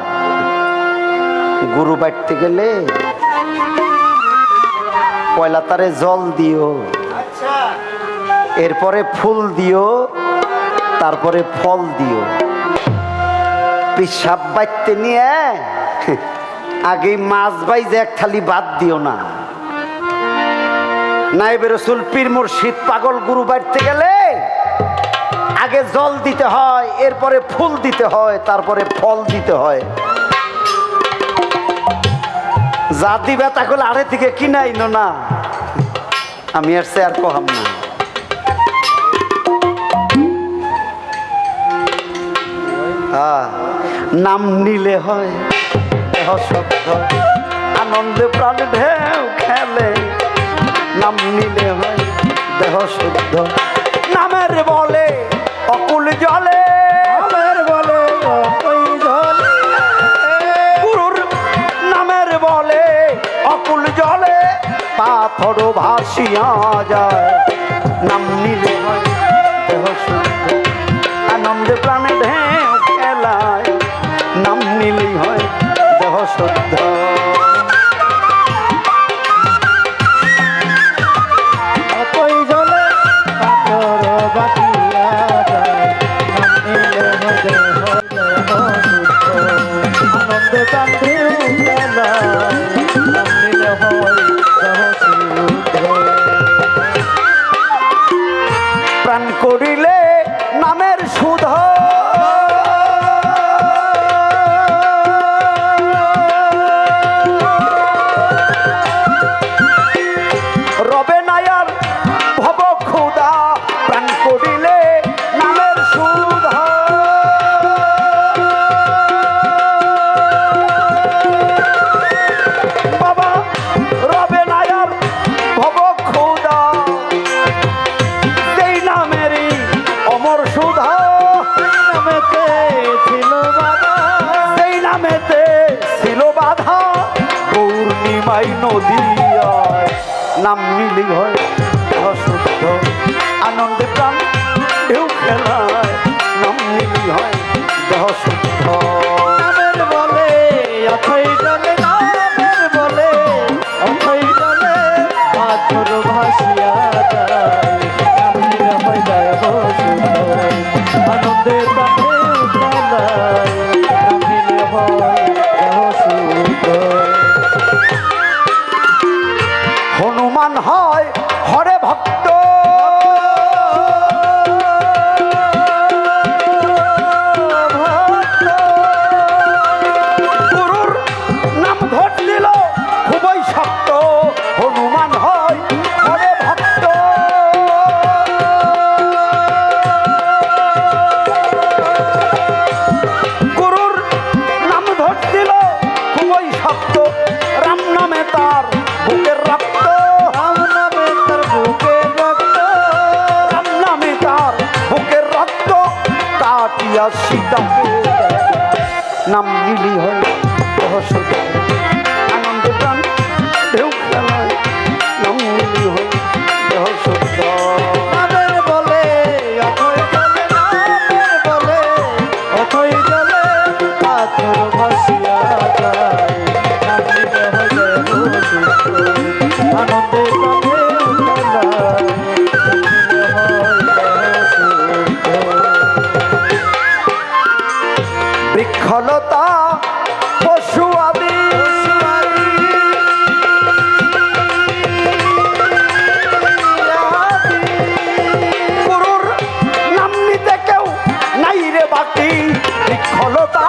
গরু বাড়তে গেলে পয়লা তারে জল দিও, এরপরে ফুল দিও, তারপরে ফল দিও। পেশাব বাইতে নিয়ে আগে মাছ বাইজে এক থালি বাদ দিও না। নাইবে রসুল পীর মুর্শিদ পাগল গুরু বাড়তে গেলে আগে জল দিতে হয়, এরপরে ফুল দিতে হয়, তারপরে ফল দিতে হয়। যা দিবে তাহলে আড়ে থেকে কিনাইনো না। আমি আর সে আর কহাম না। নাম নিলে হয় দেহ শুদ্ধ, আনন্দে প্রাণ ঢেউ খেলে। নাম নিলে হয় দেহ শুদ্ধ, নামের বলে অকুল জলে।
নামের বলে অকুল জলে,
গুরুর নামের বলে অকুল জলে পাথর ভাসিয়া যায়। নাম নিলে হয় দেহ শুদ্ধ, আনন্দে প্রাণে ঢেউ খেলায়। নাম নিলেই হয় দেহ শুদ্ধ।
অকুল জলে পাথর বাসিয়া যায়। নাম নিলে হয় দেহ শুদ্ধ, আনন্দে প্রাণ ঢেউ খেলায়। নাম নিলে হয় দেহ শুদ্ধ।
প্রাণ করিলে নামের সুধ, রবে নায়ার ভব ক্ষুদা। প্রাণ করিলে নামের সুধ, বাবা রবে নায়ার ভব ক্ষুদা। সেই নামেরই অমর সুধা,
নামেতে ছিল বাধা,
সেই নামেতে ছিল বাধা। পূর্ণিমাই নদীয়ায় নাম নিলি হয় দেহ শুদ্ধ, আনন্দে প্রাণ ঢেউ খেলায়। নাম নিলি হয় দেহ শুদ্ধ।
নামের বলে অথই জলে, নামের বলে অথই জলে পাথর ভাসিয়া যায়। নাম নিলে হয় দেহ শুদ্ধ, আনন্দে প্রাণে খেলায়। নাম নিলে হয় দেহ শুদ্ধ।
হনুমান হয় হরে ভক্ত, গুরুর নাম ঘট দিল খুবই শক্ত। হনুমান হয় হরে ভক্ত, গুরুর নাম ধর দিল খুবই শক্ত। রাম নামে তার বুকের রক্ত,
রাম নামে তার বুকের রক্ত,
রাম নামে তার বুকের রক্ত। কাটিয়া সীতাকে নাম নিলি হয় দেহ শুদ্ধ, আনন্দে প্রাণ ঢেউ খেলায়। নাম নিলি হয় দেহ শুদ্ধ।
নামের বলে অথই জলে, নামের বলে অথই জলে পাথর ভাসিয়া যায়। নাম নিলে হয় দেহ শুদ্ধ, আনন্দে প্রাণে খেলায়। নাম নিলে হয় দেহ শুদ্ধ।
বৃক্ষলতা পশু আদি, গুরুর নাম নিতে কেউ নাই রে বাকি। বৃক্ষলতা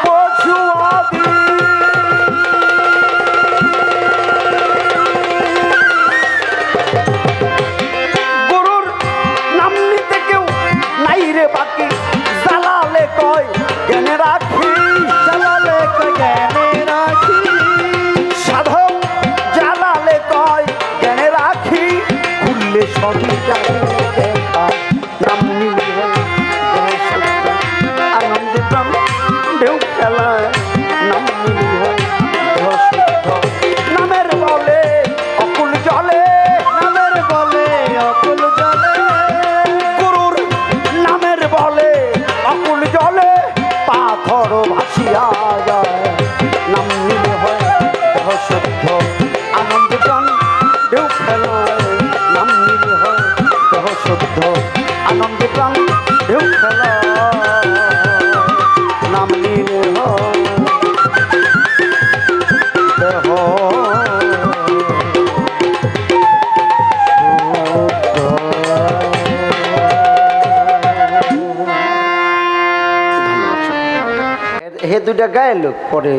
পশু আদি, গুরুর নাম নিতে কেউ নাই রে বাকি। জালালে কয় জ্ঞানে রাখি,
জালালে কয় জ্ঞানে রাখি,
সাধক জালালে কয় জ্ঞানে রাখি। খুললে সবই যাবে দেখা, নাম নিলি হয় দেহ শুদ্ধ, আনন্দে প্রাণ ঢেউ খেলায়। নাম নিলি হয় দেহ শুদ্ধ, নামের বলে অকুল জলে।
নামের বলে অকুল জলে,
গুরুর নামের বলে দুইটা গায়ের লোক পরে